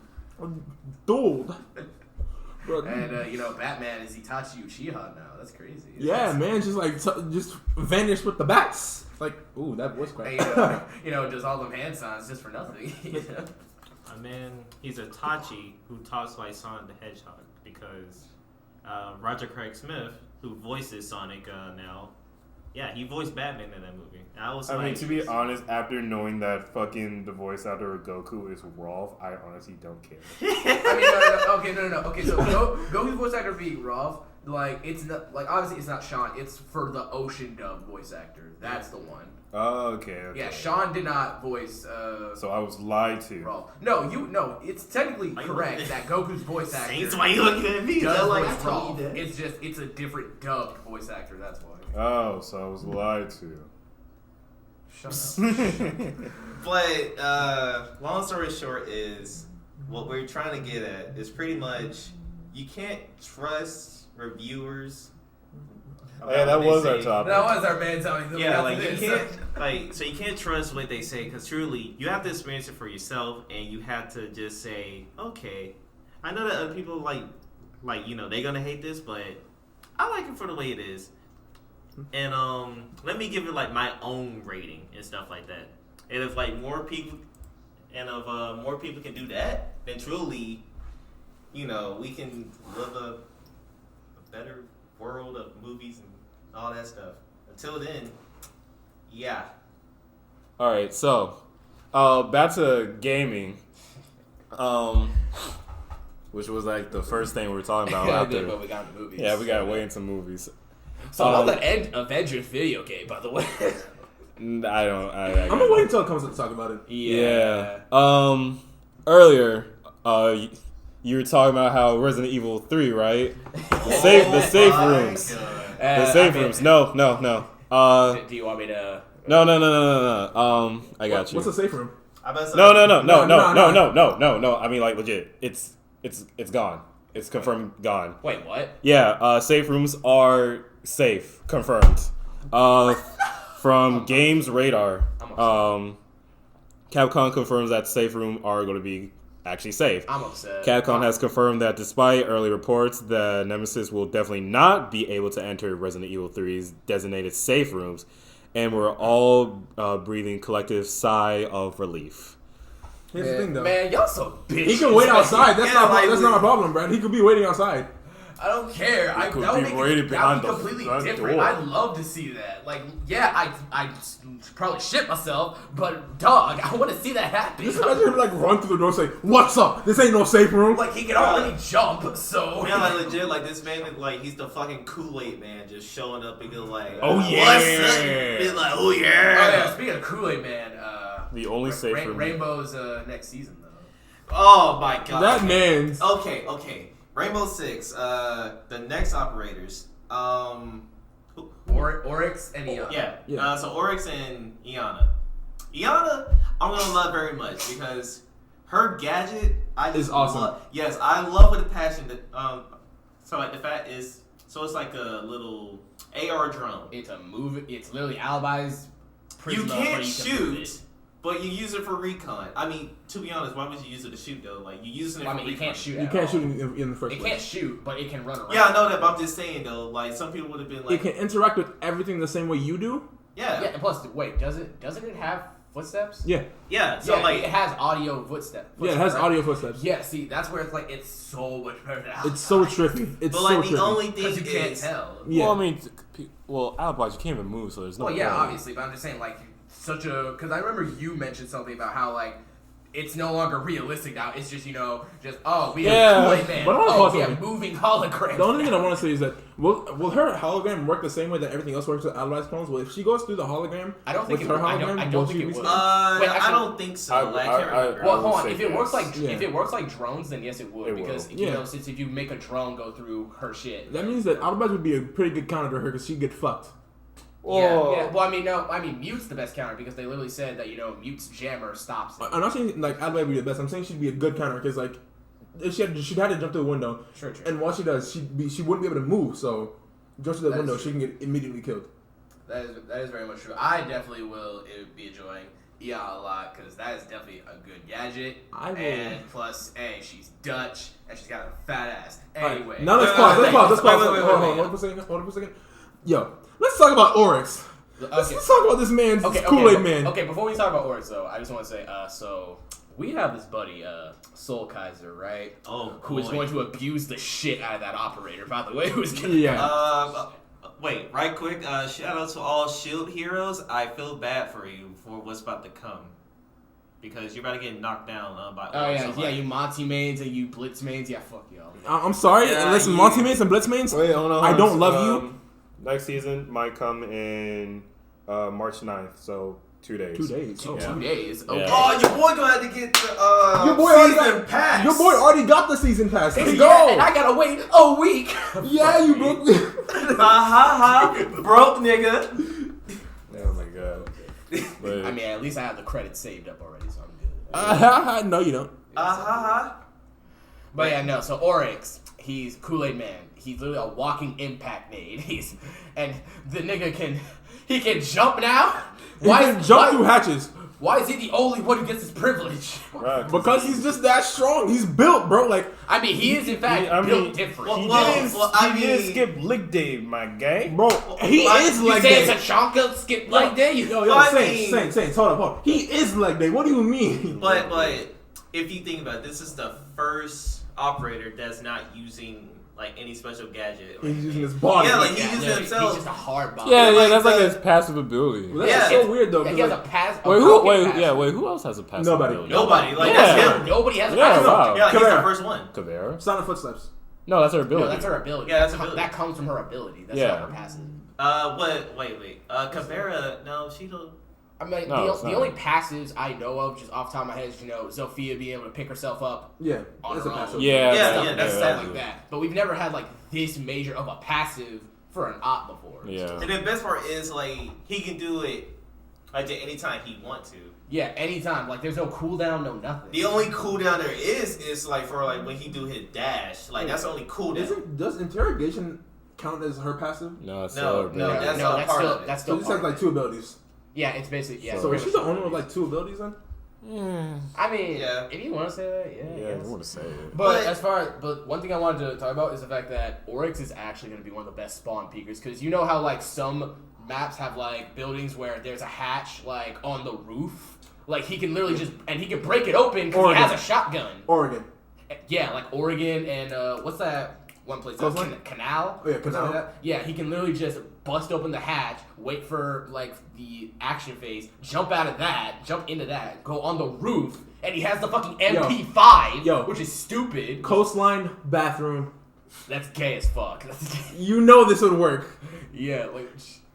Dude. Bro, And Batman is Itachi Uchiha now. That's crazy. yeah, man, just like just vanished with the bats. Like, ooh, that was And, quite. does all them hand signs just for nothing. Man, he's a Tachi who talks like Sonic the Hedgehog because Roger Craig Smith, who voices Sonic now, yeah, he voiced Batman in that movie. I mean, to be honest, after knowing that fucking the voice actor of Goku is Rolf, I honestly don't care. No. Okay, so Goku's voice actor being Rolf, like it's not like obviously it's not Sean. It's for the Ocean Dub voice actor. That's the one. Oh, okay. Yeah, Sean did not voice. So I was lied to. Rolf. No. It's technically Why you correct looking- that Goku's voice actor. Saints, why you looking at me? does Like, voice I told Rolf. you that. It's a different dubbed voice actor. That's why. Oh, so I was lied to. Shut up. But long story short is what we're trying to get at is pretty much you can't trust reviewers. Yeah, that about what was they our say. topic. That was our man telling me. Yeah, like you can't so you can't trust what they say because truly you have to experience it for yourself and you have to just say, okay, I know that other people like they're gonna hate this, but I like it for the way it is. And let me give it like my own rating and stuff like that. And if like more people can do that, then truly, we can live a better world of movies and all that stuff. Until then, yeah. All right, so back to gaming, which was like the first thing we were talking about after. But we got the movies. Yeah, we got way into movies. So I love that Avengers video game, by the way. I'm I'm gonna wait until it comes to talk about it. Yeah. Earlier, you were talking about how Resident Evil 3, right? The safe rooms. The safe rooms. No. Do you want me to? No. I got you. What's a safe room? I bet No. No. I mean, like, legit. It's gone. It's confirmed gone. Wait, what? Yeah. Safe rooms are safe. Confirmed. From Games Radar, Capcom confirms that safe room are going to be actually safe. I'm upset. Capcom has confirmed that despite early reports, the Nemesis will definitely not be able to enter Resident Evil 3's designated safe rooms, and we're all breathing collective sigh of relief. Here's the thing, though. Man, y'all so bitch. He can wait outside. That's Yeah, like, not a problem, Brad. He could be waiting outside. I don't care. That could would be make waiting it behind that'd the be completely front different. door. I'd love to see that. Like, yeah, I probably shit myself, but dog, I want to see that happen. Just imagine him like run through the door and say, "What's up? This ain't no safe room." Like he can already jump, so Yeah, like legit, like this man, like he's the fucking Kool-Aid man, just showing up and going like, Oh, yeah. what's up?" He's like, oh Oh yeah. yeah, speaking of Kool-Aid Man, The only safe room. Rainbow's next season though. Oh my god. That man's. Okay. Rainbow Six. The next operators. Oryx and Eon. Yeah. So Oryx and Iana. Iana, I'm gonna love very much because her gadget, I just Is awesome. love. Yes, I love with a passion that. So like the fact is, so it's like a little AR drone. It's a move. It's literally Alibi's. You Prisma, can't but you can move shoot, it. but you use it for recon. I mean, to be honest, why would you use it to shoot though? Like you using it I for mean, you recon. can't shoot. You at can't all. shoot in the first It place. can't shoot, but it can run around. Yeah, I know that, but I'm just saying though. Like some people would have been like, It can interact with everything the same way you do. yeah. Yeah, and plus, wait, doesn't it have footsteps? Yeah. So Yeah, like, it has audio footsteps. Yeah, it has right? audio footsteps. Yeah, see, that's where it's like it's so much better now. It's so trippy. It's but so like trippy. the only thing because you can't is, tell. Yeah. Well, I mean, Alibis, you can't even move, so there's no Well, yeah, way. obviously, but I'm just saying, like, because I remember you mentioned something about how like it's no longer realistic now. It's just we Yeah, have Kool-Aid Man. but I wanna Oh, pause we have something. moving holograms. The only thing I want to say is that will her hologram work the same way that everything else works with Alibis clones? Well, if she goes through the hologram, I don't think with it her would. hologram, I will don't she think it be would. safe? Wait, I actually- don't think so. I Like, I can't remember. Well, would hold on. say If it works yes. like Yeah. if it works like drones, then yes, it would. It Because will. Yeah. since if you make a drone go through her shit, That means that Alibis would be a pretty good counter to her because she'd get fucked. Whoa. Yeah, well, I mean, Mute's the best counter because they literally said that, Mute's jammer stops it. I'm not saying like Adelaide would be the best. I'm saying she'd be a good counter because like if she'd had to jump through the window, True. and while she does, she wouldn't be able to move. So jump through the That is window, true. she can get immediately killed. That is very much true. I definitely will be enjoying Eon a lot because that is definitely a good gadget. I will. And plus, hey, she's Dutch and she's got a fat ass. Alright, Anyway. now let's Wait, pause. wait, Let's pause. Let's wait, pause. wait, wait, Hold wait, on. Hold on for a second. Yo, let's talk about Oryx. Let's talk about this man's Kool-Aid man. Okay, before we talk about Oryx, though, I just want to say, so we have this buddy, Soul Kaiser, right? Oh, Who is boy. going to abuse the shit out of that operator, by the way. Who's gonna Yeah. Wait, right quick. Shout out to all Shield heroes. I feel bad for you for what's about to come, because you're about to get knocked down by. Oh yeah, so, yeah, you Monty mains and you Blitz mains, yeah, fuck y'all. I'm sorry. Yeah, Listen, you- Monty mains and Blitz mains. Wait, hold on. I don't love you. Next season might come in March 9th, so 2 days. 2 days. Oh, 2 wow. days. Okay. Yeah. Oh, your boy gonna have to get the Your boy already season got. pass. Your boy already got the season pass. Let's Yeah, go. and I gotta wait a week. Yeah, you broke. broke nigga. Oh my god. But, I mean, at least I have the credits saved up already, so I'm good. No, you don't. But yeah, no. So Oryx, he's Kool-Aid Man. He's literally a walking impact nade. And the nigga can jump now. Why Why can jump through hatches? Why is he the only one who gets this privilege? right, Because he's just that strong. He's built, bro. Like I mean, he is in fact I mean, built different. he Well, didn't, well, I he didn't mean- skip Lick Day, my guy. bro, he Like, is you like say that. it's a chonka skip like that? Yo, I Saints, mean- hold up. He is like that. What do you mean? But if you think about it, this is the first operator that's not using like any special gadget. or He's anything. using his body. Yeah, like he Yeah, uses yeah, himself. He's just a hard body. Yeah, like that's like the- his passive ability. Well, that's Yeah. so weird though. Yeah, 'cause, he has a like, pass. a Wait, broken pass. who else has a passive Nobody. ability? Nobody. Like Yeah. that's him. Nobody has a Yeah, pass. wow. Yeah, he's the Kavera. first one. Kavera? Sound of footsteps. No, that's her ability. No, that's her ability. Yeah, that's ability. That comes from her ability. That's Yeah. not her passive. What? Wait. Kavera. No, she don't. I mean, No, it's the not. only passives I know of, just off the top of my head, is Zofia being able to pick herself up Yeah, on that's her a own. passive. Yeah, that's stuff that. like that. But we've never had like this major of a passive for an op before. Yeah. And the best part is like he can do it like at any time he want to. Yeah, anytime. Like, there's no cooldown, no nothing. The only cooldown there is like for like when he do his dash. Like that's the only cooldown. Does interrogation count as her passive? No, it's No, still her no, ability. that's no, not that's part still of it. that's So still he just has part like of two it. abilities. Yeah, it's basically yeah. So it's is she the pretty owner of much- like two abilities then? I mean, Yeah. if you want to say that, yeah. I Yeah, I guess. want to say it. But one thing I wanted to talk about is the fact that Oryx is actually going to be one of the best spawn peekers, because you know how like some maps have like buildings where there's a hatch like on the roof, like he can literally just and he can break it open because he Oregon. has a shotgun. Oregon. Yeah, like Oregon and what's that one place? Coastline? Canal. Oh, yeah, Or something Canal. like that? Yeah, he can literally just bust open the hatch, wait for like the action phase, jump out of that, jump into that, go on the roof, and he has the fucking MP5, Yo. which is stupid. Coastline bathroom. That's gay as fuck. That's gay. You know this would work. Yeah, like.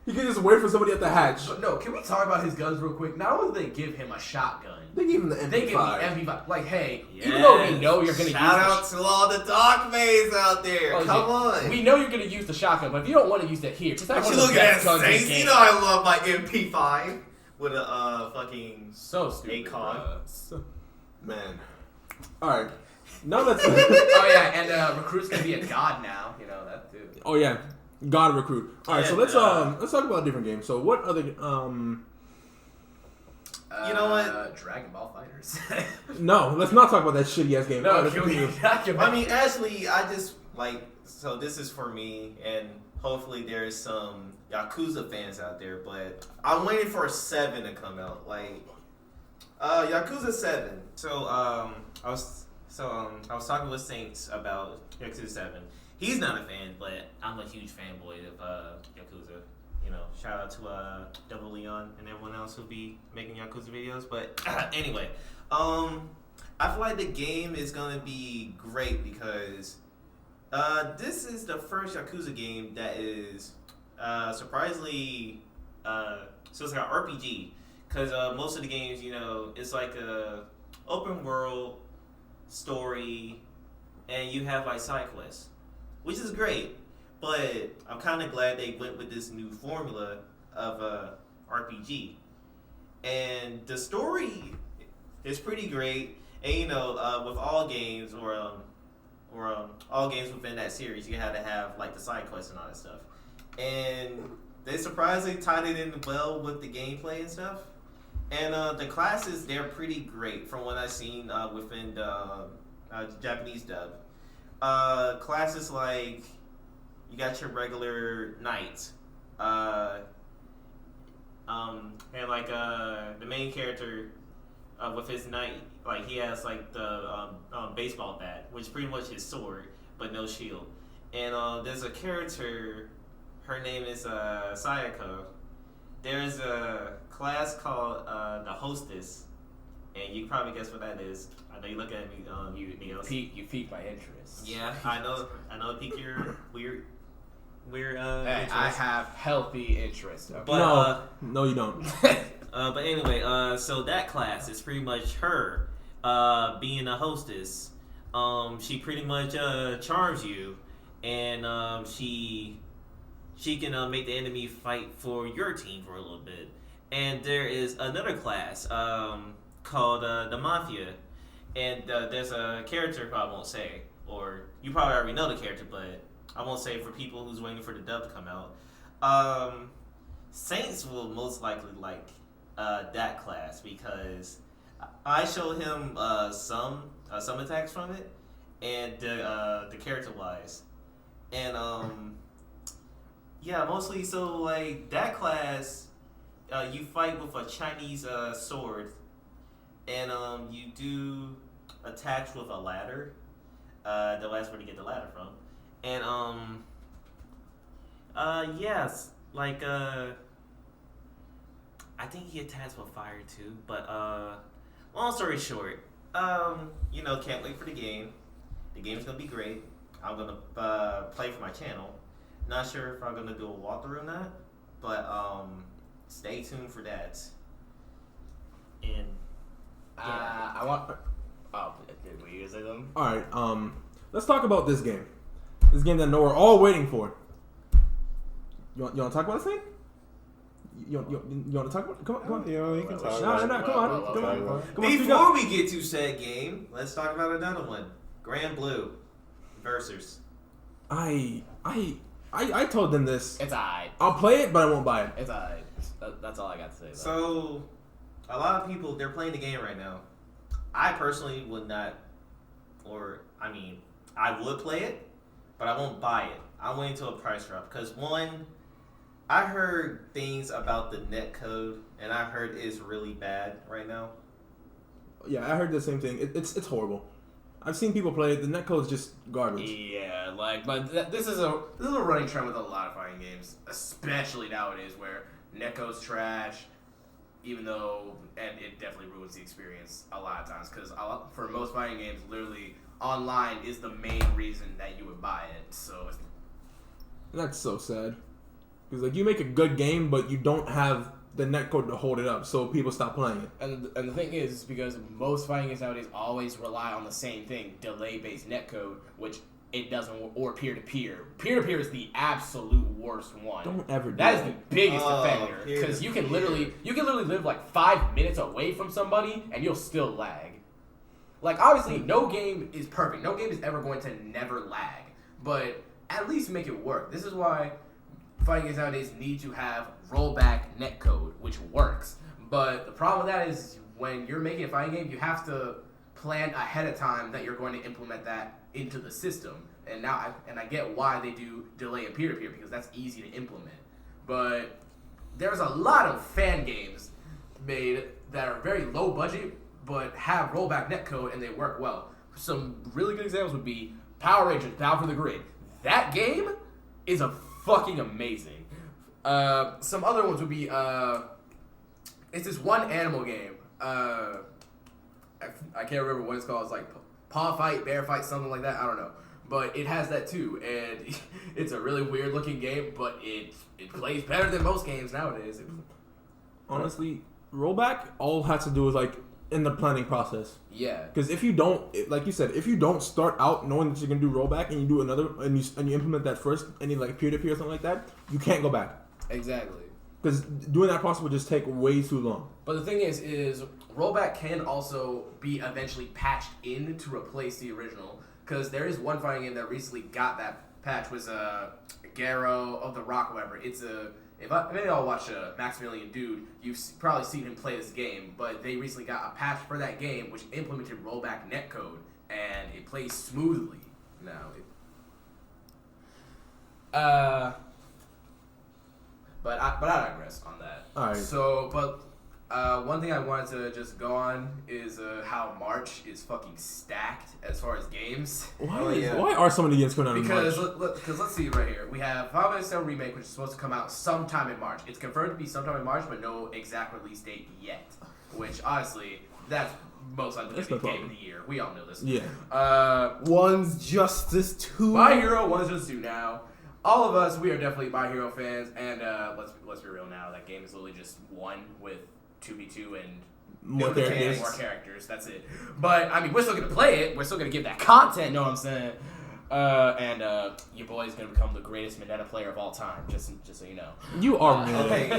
You can just wait for somebody at the hatch. But no, can we talk about his guns real quick? Not only did they give him a shotgun, They gave him the MP5. they give him the MP5. Like, hey, even though we know you're gonna Shout out use to all the dog mays out there. Oh, Come yeah. on. we know you're gonna use the shotgun, but if you don't want to use that here, just have What one you of the looking at, best guns in the Saints? game. You know I love my MP5 with a fucking. So stupid. Akon. bruh. Man. Alright. Now let's. Oh yeah, and recruit's gonna be a god now. You know that too. Oh yeah. God recruit. Alright, so Yeah, let's talk about a different game. So what other You know what? Dragon Ball Fighters. no, let's not talk about that shitty ass game. no, Alright, let's can we continue. talk about? I mean, actually, I just like. So this is for me, and hopefully there's some Yakuza fans out there. But I'm waiting for 7 to come out. Like, Yakuza 7. So I was talking with Saints about Yakuza 7. He's not a fan, but I'm a huge fanboy of Yakuza. You know, shout out to Double Leon and everyone else who'll be making Yakuza videos. But anyway, I feel like the game is gonna be great because this is the first Yakuza game that is surprisingly so it's like an RPG. Because most of the games, you know, it's like a open world story, and you have like side quests, which is great. But I'm kind of glad they went with this new formula of a RPG, and the story is pretty great. And you know, with all games or all games within that series, you had to have like the side quests and all that stuff. And they surprisingly tied it in well with the gameplay and stuff. And the classes, they're pretty great from what I've seen within the Japanese dub. Classes like you got your regular knight, and like the main character with his knight, like he has like the baseball bat, which is pretty much his sword, but no shield. And there's a character, her name is Sayako. There's a class called the Hostess, and you can probably guess what that is. I know you look at me, You piqued my interest. Yeah, I know. It piqued your weird. Hey, interest. I have healthy interest. Okay? But No, you don't. but anyway, so that class is pretty much her being a hostess. She pretty much charms you, and she can make the enemy fight for your team for a little bit. And there is another class called the Mafia, and there's a character who I won't say, or you probably already know the character, but I won't say for people who's waiting for the dub to come out. Saints will most likely like that class because I showed him some attacks from it, and the character wise, and yeah, mostly so like that class, you fight with a Chinese sword, and you do attach with a ladder. That's where to get the ladder from. And yes, like I think he attacks with fire too. But long story short, you know, can't wait for the game. The game's gonna be great. I'm gonna play for my channel. Not sure if I'm gonna do a walkthrough or not, but stay tuned for that. And yeah. I want. Oh, were you gonna say something? All right. Let's talk about this game. This game that I know we're all waiting for. You want to talk about this thing? You want to talk about? Come on. You know, you can talk No, about no, it. come on. Before we get to said game, let's talk about another one. Grand Blue versus. I told them this. It's alright. I'll play it, but I won't buy it. It's alright. That's all I got to say. Though. So, a lot of people, they're playing the game right now. I personally would not, or I mean, I would play it, but I won't buy it. I'm waiting until a price drop because one, I heard things about the net code, and I heard it's really bad right now. Yeah, I heard the same thing. It's horrible. I've seen people play it. The netcode's just garbage. Yeah, like, but this is a running trend with a lot of fighting games, especially nowadays where netcode's trash. Even though, and it definitely ruins the experience a lot of times because for most fighting games, literally online is the main reason that you would buy it. So That's so sad. Because like you make a good game, but you don't have the netcode to hold it up, so people stop playing it. And the thing is because most fighting games nowadays always rely on the same thing, delay-based netcode, which it doesn't, or peer-to-peer. Peer-to-peer is the absolute worst one. Don't ever do That is that. the biggest offender because you can literally live like 5 minutes away from somebody and you'll still lag. Like obviously, no game is perfect. No game is ever going to never lag, but at least make it work. This is why fighting games nowadays need to have rollback netcode, which works. But the problem with that is when you're making a fighting game, you have to plan ahead of time that you're going to implement that into the system. And now I get why they do delay and peer-to-peer because that's easy to implement. But there's a lot of fan games made that are very low budget but have rollback netcode and they work well. Some really good examples would be Power Rangers Battle for the Grid. That game is fucking amazing. Some other ones would be it's this one animal game. I can't remember what it's called. It's like Paw Fight, Bear Fight, something like that. I don't know. But it has that too, and it's a really weird looking game, but it plays better than most games nowadays. Honestly, rollback all has to do with like in the planning process. Yeah. Because if you don't, like you said, if you don't start out knowing that you're gonna do rollback and you do another and you implement that first, any like peer to peer or something like that, you can't go back. Exactly. because doing that process would just take way too long. But the thing is rollback can also be eventually patched in to replace the original. Because there is one fighting game that recently got that patch, was Garrow of the Rock, whatever. It's a if any of y'all watch Maximilian Dude, you've probably seen him play this game. But they recently got a patch for that game which implemented rollback netcode, and it plays smoothly now. But I digress on that. All right. So, but one thing I wanted to just go on is how March is fucking stacked as far as games. Why are so many games coming out in March? Because let's see right here. We have Final Fantasy VII Remake, which is supposed to come out sometime in March. It's confirmed to be sometime in March, but no exact release date yet. Which, honestly, that's most likely That's the no game problem. of the year. We all know this. Yeah. One's Justice 2. My Hero 1 Just 2 now. All of us, we are definitely My Hero fans, and let's be real now. That game is literally just one with 2v2 and More more characters. characters. That's it. But I mean, we're still gonna play it. We're still gonna give that content. Know what I'm saying? And your boy's gonna become the greatest Mineta player of all time. Just so you know. You are man. Okay,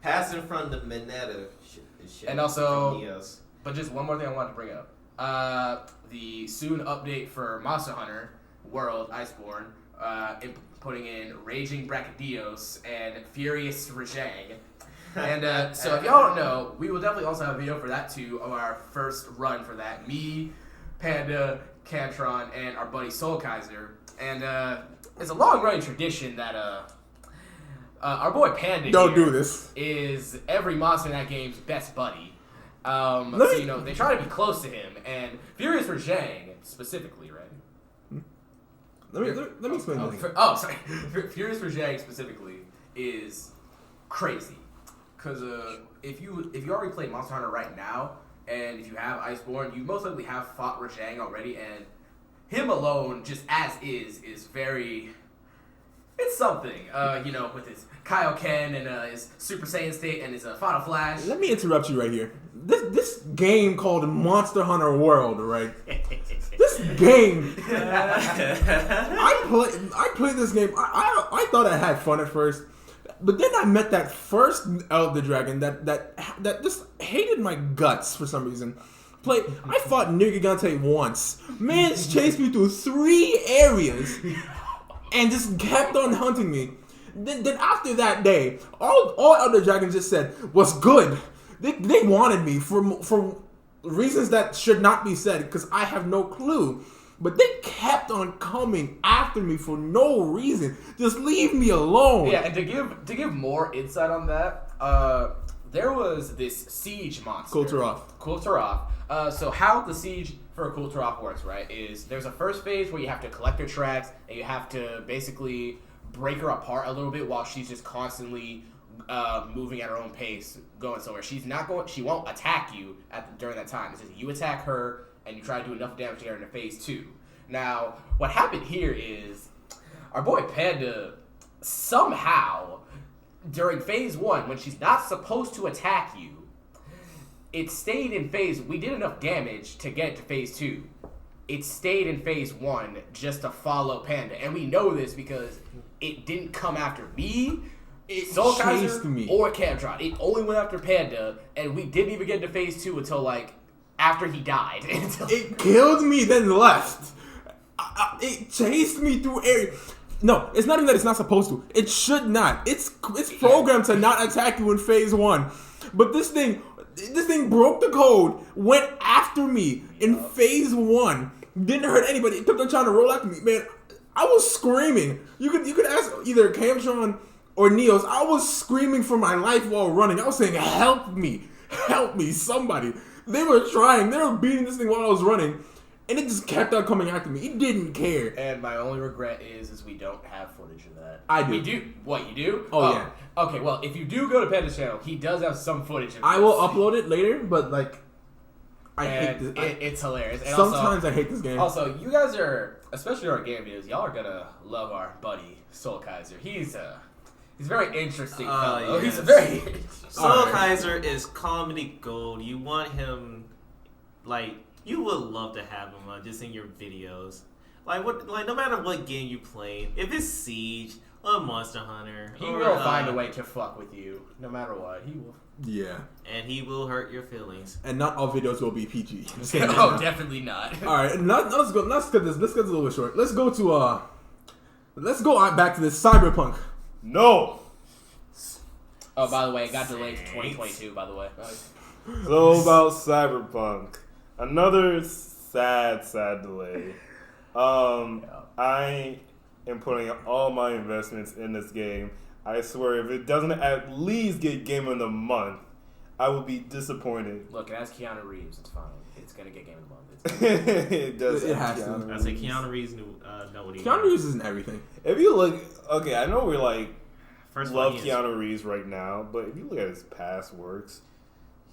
passing from the Mineta shit. And also- from Neos. But just one more thing I wanted to bring up. The soon update for Monster Hunter World Iceborne, putting in Raging Brachydios and Furious Rajang. And so if y'all don't know, we will definitely also have a video for that too, of our first run for that. Me, Panda, Cantron, and our buddy Soul Kaiser. And it's a long-running tradition that our boy Panda Don't here do this. is every monster in that game's best buddy. Let So, me- you know, they try to be close to him. And Furious Rajang, specifically, right? Let me explain this. Sorry. Furious Rajang specifically is crazy. Because if you already play Monster Hunter right now, and if you have Iceborne, you most likely have fought Rajang already, and him alone, just as is very... It's something, you know, with his Kaioken and his Super Saiyan state and his Final Flash. Let me interrupt you right here. This game called Monster Hunter World, right? This game, I played this game. I thought I had fun at first, but then I met that first Elder Dragon that just hated my guts for some reason. I fought Nergigante once. Man's chased me through 3 areas and just kept on hunting me. Then after that day, all Elder Dragons just said was good. They wanted me for reasons that should not be said because I have no clue. But they kept on coming after me for no reason. Just leave me alone. Yeah, and to give more insight on that, there was this siege monster. Kulturov. So how the siege for Kulturov works, right, is there's a first phase where you have to collect her tracks, and you have to basically break her apart a little bit while she's just constantly moving at her own pace, going somewhere. She won't attack you during that time. It's just you attack her, and you try to do enough damage to get her into phase 2. Now, what happened here is our boy Panda somehow, during phase 1, when she's not supposed to attack you, it stayed in phase... We did enough damage to get to phase 2. It stayed in phase 1 just to follow Panda. And we know this because it didn't come after me, Soul Kaiser, chased me. or Camtron. It only went after Panda, and we didn't even get to phase 2 until, like, after he died. It killed me, then left. It chased me through areas. No, it's not even that it's not supposed to. It should not. It's programmed to not attack you in phase 1. But this thing broke the code, went after me in phase 1, didn't hurt anybody. It kept on trying to roll after me. Man, I was screaming. You could ask either Camtron or Neos. I was screaming for my life while running. I was saying, help me, somebody. They were trying. They were beating this thing while I was running. And it just kept on coming after me. It didn't care. And my only regret is we don't have footage of that. I do. We do. What, you do? Oh, yeah. Okay, well, if you do go to Panda's channel, he does have some footage of I this. will upload it later, but like, I hate And this. it's hilarious. And Sometimes I hate this game. Also, you guys are, especially our game videos, y'all are gonna love our buddy Soul Kaiser. He's a very interesting fellow. yes. He's a very Soul Alright. Kaiser is comedy gold. You want him, like, you would love to have him just in your videos. Like no matter what game you play, if it's Siege, a Monster Hunter. He or, will find a way to fuck with you, no matter what. He will. Yeah. and he will hurt your feelings. And not all videos will be PG. Oh, definitely not. All right, let's go. Let's cut this. Let's cut this a little bit short. Let's go to Let's go back to this Cyberpunk. No. Oh, by the way, it got delayed to 2022. By the way. So about Cyberpunk, another sad delay. I am putting all my investments in this game. I swear, if it doesn't at least get Game of the Month, I will be disappointed. Look, it has Keanu Reeves. It's fine. It's gonna get Game of the Month. It does. It have has to. Keanu I say Reeves. Keanu Reeves know what he Keanu Reeves isn't everything. If you look, okay, I know we're like First love one, he is. Keanu Reeves right now, but if you look at his past works,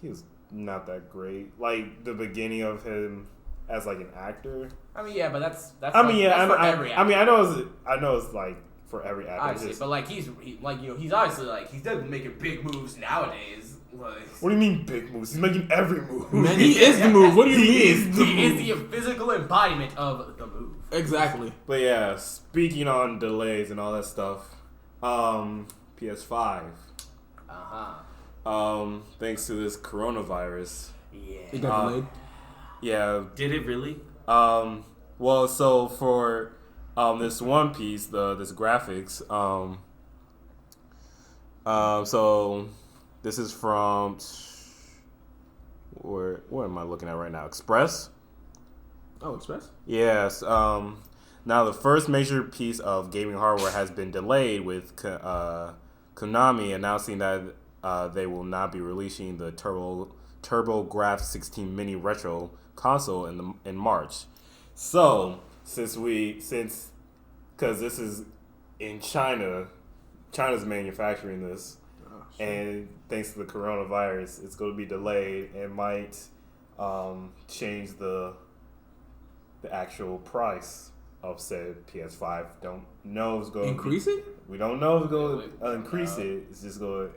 he was not that great. Like the beginning of him as like an actor. I mean, yeah, but that's. I mean, yeah, that's for every I mean, I know it's like for every actor. Obviously, Just- but like he's obviously like he's definitely making big moves nowadays. Like, what do you mean big moves? He's making every move. Man, he is the move. What do you mean? he is the physical embodiment of the move. Exactly. But yeah, speaking on delays and all that stuff, PS5. Thanks to this coronavirus. It Yeah. got delayed. Yeah. Did it really? Well, so for this One Piece, this graphics, so this is from where am I looking at right now? Express. Oh, Express. Yes. Now the first major piece of gaming hardware has been delayed, with Konami announcing that they will not be releasing the TurboGrafx 16 Mini Retro console in March. So because this is in China, China's manufacturing this, and thanks to the coronavirus, it's going to be delayed and might change the actual price of said PS5. Don't know if it's going Increase it? We don't know if it's going to increase it. It's just going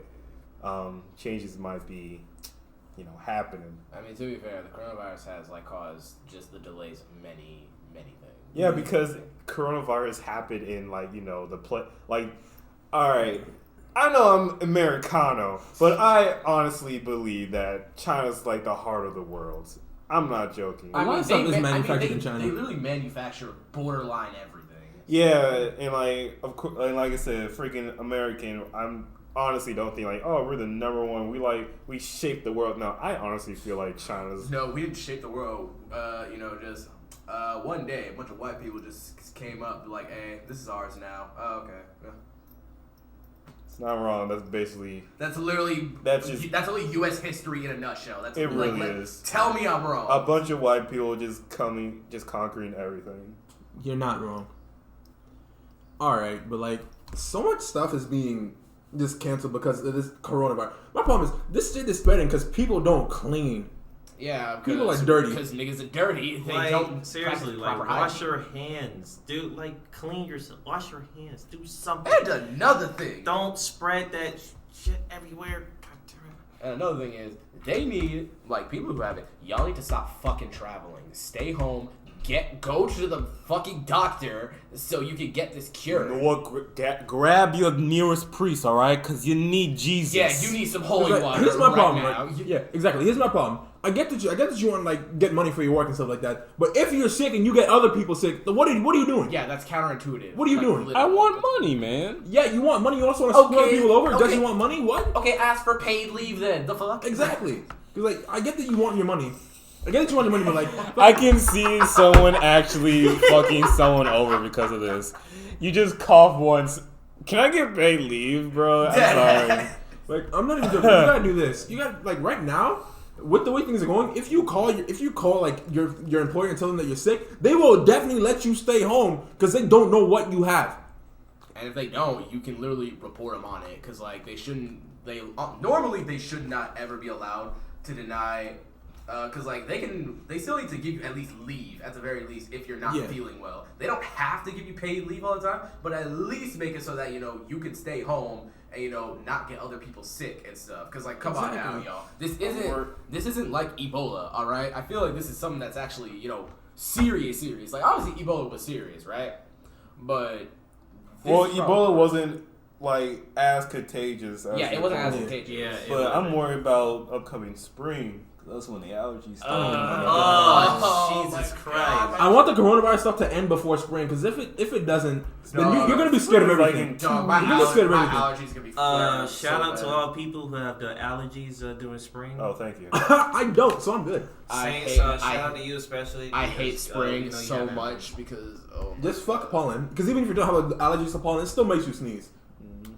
to changes might be, happening. I mean, to be fair, the coronavirus has like caused just the delays of many things. Yeah, because coronavirus happened in all right. I know I'm Americano, but I honestly believe that China's like the heart of the world. I'm not joking. A lot of stuff is manufactured in China. They literally manufacture borderline everything. Yeah, and of course, and like I said, freaking American. I'm honestly don't think we're the number one. We shape the world. No, I honestly feel like China's. No, we didn't shape the world. Just one day, a bunch of white people just came up like, "Hey, this is ours now." Oh, okay. Yeah. It's not wrong. That's basically. That's literally That's only U.S. history in a nutshell. That's It really is. Tell me I'm wrong. A bunch of white people just conquering everything. You're not wrong. Alright, but so much stuff is being just canceled because of this coronavirus. My problem is, this shit is spreading because people don't clean. Yeah, People are dirty. Because niggas are dirty. They don't seriously, practice proper wash hygiene. your hands, dude. Clean yourself. Wash your hands. Do something. And another thing. Don't spread that shit everywhere. God damn it. And another thing is, they need, people who have it, y'all need to stop fucking traveling. Stay home. Go to the fucking doctor so you can get this cure. You know what? Grab your nearest priest, all right? Because you need Jesus. Yeah, you need some holy water. Here's my right problem. now. Right? Yeah, exactly. Here's my problem. I get that you want to get money for your work and stuff like that. But if you're sick and you get other people sick, then what are you doing? Yeah, that's counterintuitive. What are you doing? I want money, man. Yeah, you want money. You also want to screw Okay, people over. Does okay. you want money? What? Okay, ask for paid leave then. The fuck? Exactly. Because I get that you want your money. I get that you want your money, but I can see someone actually fucking someone over because of this. You just cough once. Can I get paid leave, bro? I'm sorry. I'm not even joking. You gotta do this. You got right now, with the way things are going. If you call your employer and tell them that you're sick, they will definitely let you stay home because they don't know what you have. And if they don't, you can literally report them on it because they shouldn't. Normally they should not ever be allowed to deny. Because they still need to give you at least leave at the very least if you're not feeling well. They don't have to give you paid leave all the time, but at least make it so that you can stay home and not get other people sick and stuff. Because come on now, y'all, this isn't like Ebola, all right? I feel like this is something that's actually serious. Obviously Ebola was serious, right? But Well, This Ebola wasn't like as contagious. As Yeah, it wasn't as Ebola. contagious. Yeah, it But I'm wasn't. worried about upcoming spring. That's when the allergies start. Oh, my Jesus God. Christ. I want the coronavirus stuff to end before spring, because if it doesn't, then Dog. you're gonna be scared of Like everything. in Dog, my, You're gonna scared of everything. allergies gonna be flaring Shout so out to bad. all people who have the allergies during spring. Oh, thank you. I don't, so I'm good. I Saints, hate- shout I- out to you especially. I because, hate spring you know you so have much because Just fuck pollen, because even if you don't have allergies to pollen, it still makes you sneeze.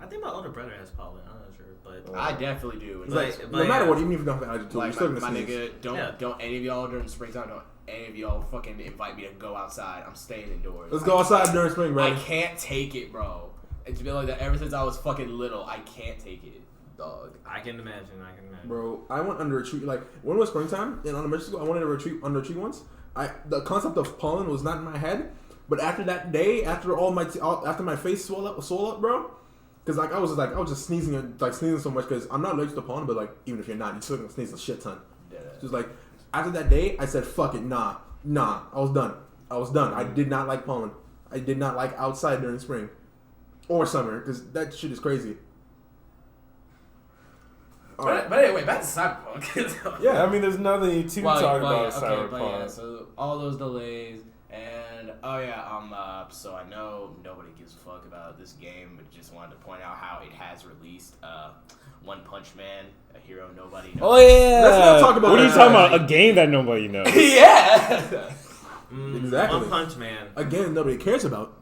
I think my older brother has pollen. I'm not sure, but I definitely do. It's But- No matter what, even if you don't have allergy to it, you're like still my gonna sneeze. nigga, don't Yeah. don't any of y'all during the springtime, don't any of y'all fucking invite me to go outside. I'm staying indoors. Let's go outside during spring, bro. I can't take it, bro. It's been like that ever since I was fucking little. I can't take it, dog. I can imagine. I can imagine. Bro, I went under a tree, like, when it was springtime in elementary school, I wanted to retreat under a tree once. The concept of pollen was not in my head, but after that day, after after my face swole up, bro, because like I was just sneezing and like sneezing so much, because I'm not allergic to pollen, but like even if you're not, you're still gonna sneeze a shit ton. Just like after that day, I said fuck it, nah, I was done. I did not like pollen. I did not like outside during spring or summer, because that shit is crazy. All right. But anyway, back to Cyberpunk. Yeah, I mean, there's nothing to talk about Cyberpunk. But yeah, so all those delays and so I know nobody gives a fuck about this game, but just wanted to point out how it has released One Punch Man, a hero nobody knows. Oh yeah. Let's not talk about What are you that. talking about? A game that nobody knows. Yeah. Exactly. One Punch Man. Again, nobody cares about.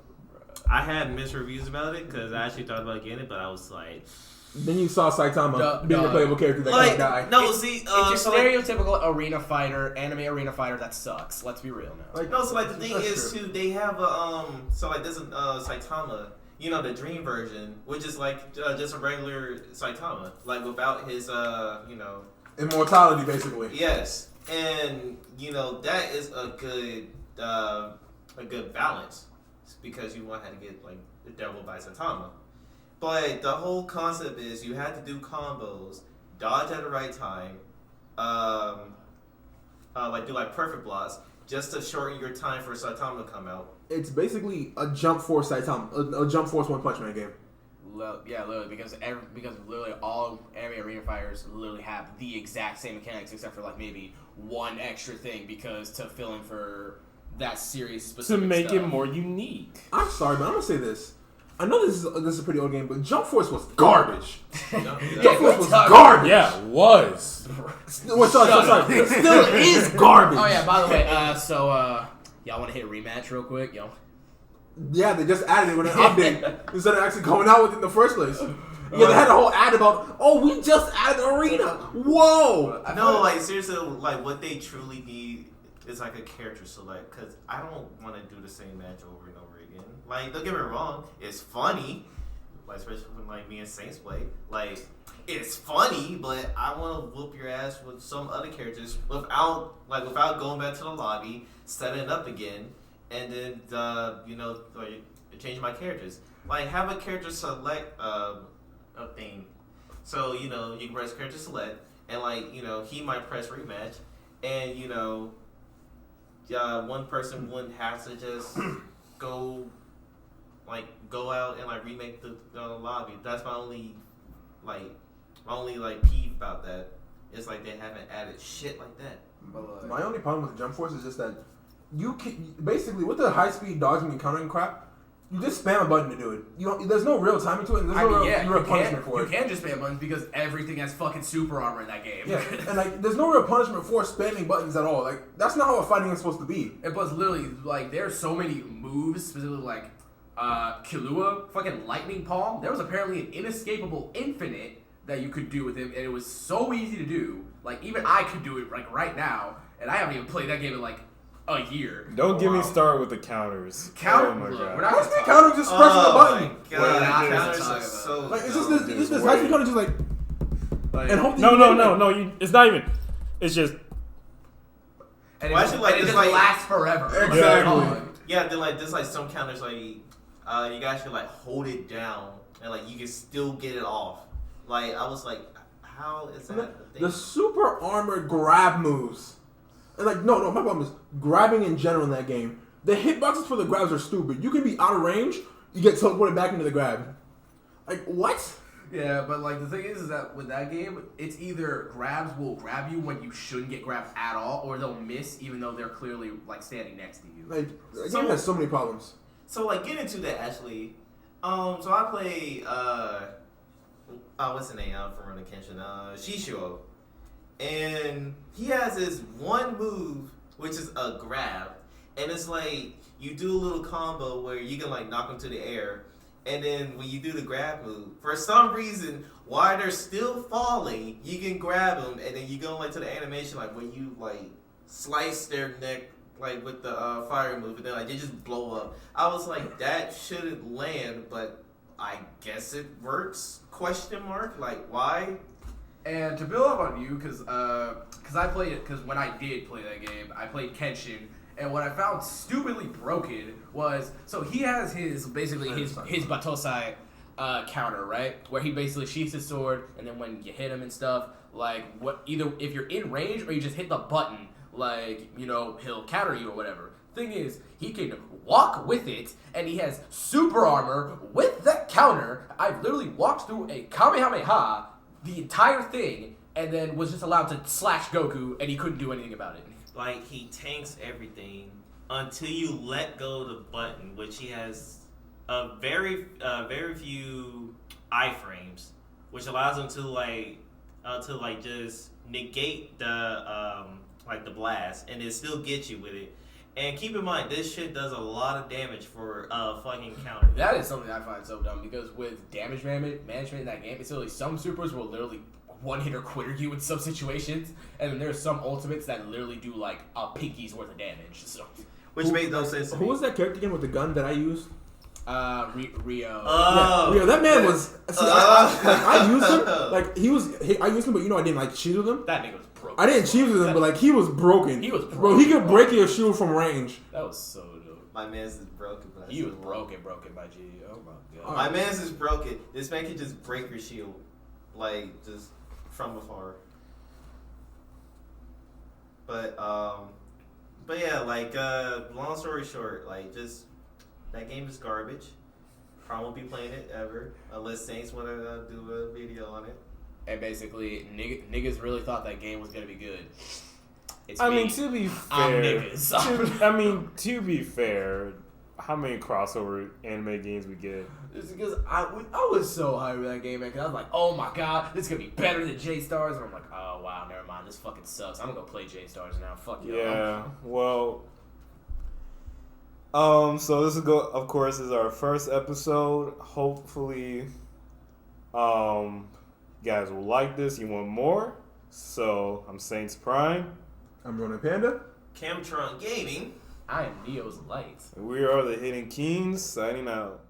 I had mixed reviews about it because I actually thought about getting it, but I was like, Then you saw Saitama Duh, being a duh. playable character that like can't die. no, see, It's your so like, stereotypical arena fighter, anime arena fighter that sucks. Let's be real now. Like, No, so like the thing that's is true. too, they have a so like this Saitama, you know, the dream version, which is like just a regular Saitama, like without his you know, Immortality, basically. yes, and you know that is a good balance because you want to get like the devil by Saitama, but the whole concept is you have to do combos, dodge at the right time, like do like perfect blocks just to shorten your time for Saitama to come out. It's basically a Jump Force Saitama, a Jump Force One Punch Man game. Yeah, literally, because literally all anime arena fighters literally have the exact same mechanics, except for like maybe one extra thing because to fill in for that series To specific make stuff. it more unique. I'm sorry, but I'm gonna say this. I know this is a pretty old game, but Jump Force was garbage. Jump Force was garbage. Yeah, it was. Wait, sorry. It still is garbage. Oh yeah, by the way, y'all want to hit a rematch real quick, yo? Yeah, they just added it with an update instead of actually coming out with it in the first place. Yeah, they had a whole ad about, oh, we just added Arena. Whoa. No, like seriously, like what they truly need is like a character select because I don't want to do the same match over and over again. Like, don't get me wrong, it's funny, like especially when like me and Saints play. Like, it's funny, but I want to whoop your ass with some other characters without going back to the lobby, setting it up again, and then like change my characters. Like, have a character select a thing, so you can press character select, and like he might press rematch, and one person wouldn't have to just go out and like remake the lobby. That's my only peeve about that. It's like they haven't added shit like that. My only problem with the Jump Force is just that you can basically with the high speed dodging and countering crap, you just spam a button to do it. There's no real timing to it, and there's no real punishment for it. You can just spam buttons because everything has fucking super armor in that game. Yeah, and like there's no real punishment for spamming buttons at all. Like that's not how a fighting is supposed to be. And plus, literally, like, there's so many moves, specifically, like, Killua, fucking Lightning Palm. There was apparently an inescapable infinite that you could do with him, and it was so easy to do. Like, even I could do it, like, right now, and I haven't even played that game in, like, a year. Don't get me started with the counters. Counter- Oh my look, god. we're not High gonna speed talk- counter just pressing the button. We're not gonna counters talk are about so Like it's Oh, just dude, this high speed counter just like and hope that you get it. No. It's not even. It's just. And Well, it, actually, like, and it it's just like- lasts forever. Exactly. Yeah, then like there's like some counters like you guys should like hold it down and like you can still get it off. Like I was like, how is that a thing? The super armored grab moves. And like no, my problem is grabbing in general in that game. The hitboxes for the grabs are stupid. You can be out of range, you get teleported back into the grab. Like, what? Yeah, but like the thing is that with that game, it's either grabs will grab you when you shouldn't get grabbed at all, or they'll miss even though they're clearly like standing next to you. Like, the game has so many problems. So like get into that actually. So I play what's the name from Rurouni Kenshin? Shishuo. And he has this one move which is a grab. And it's like you do a little combo where you can like knock them to the air. And then when you do the grab move, for some reason, while they're still falling, you can grab them, and then you go like to the animation, like when you like slice their neck, like with the fire move, and then like they just blow up. I was like, that shouldn't land, but I guess it works? Question mark? Like why? And to build up on you, because I played it, because when I did play that game, I played Kenshin. And what I found stupidly broken was, so he has his Batosai counter, right? Where he basically sheaths his sword, and then when you hit him and stuff, like either if you're in range or you just hit the button, like, you know, he'll counter you or whatever. Thing is, he can walk with it, and he has super armor with that counter. I've literally walked through a Kamehameha, the entire thing, and then was just allowed to slash Goku, and he couldn't do anything about it. Like, he tanks everything until you let go of the button, which he has a very few iframes, which allows him to just negate the blast and then still get you with it. And keep in mind, this shit does a lot of damage for fucking counter. That is something I find so dumb, because with damage management in that game, it's literally some supers will literally one-hitter quitter you in some situations, and then there's some ultimates that literally do like a pinky's worth of damage. So, Which made no sense to me. Who was that character again with the gun that I used? Rio. Oh. Yeah, Rio. That man was. See, I used him. I used him, but you know I didn't like cheese with him. That nigga was broken. I didn't cheese with him, but like he was broken. He was broken. Bro, he could break your shield from range. That was so dope. My man's is broken, but He was broken, my G. Oh my god. My man's is broken. This man can just break your shield, like just from afar. But yeah, like long story short, like just that game is garbage. Probably won't be playing it ever unless Saints want to do a video on it. And basically, niggas really thought that game was gonna be good. It's I me. mean, to be fair, I'm niggas. to be fair, how many crossover anime games we get? It's because I was so hyped with that game, man. Cause I was like, oh my god, this is gonna be better than J-Stars. And I'm like, oh wow, never mind. This fucking sucks. I'm gonna go play J-Stars now. Fuck you. Yeah, well, so this of course, is our first episode. Hopefully, you guys will like this. You want more? So I'm Saints Prime. I'm Ronin Panda. Camtron Gaming. I am Neo's Light. We are the Hidden Kings, signing out.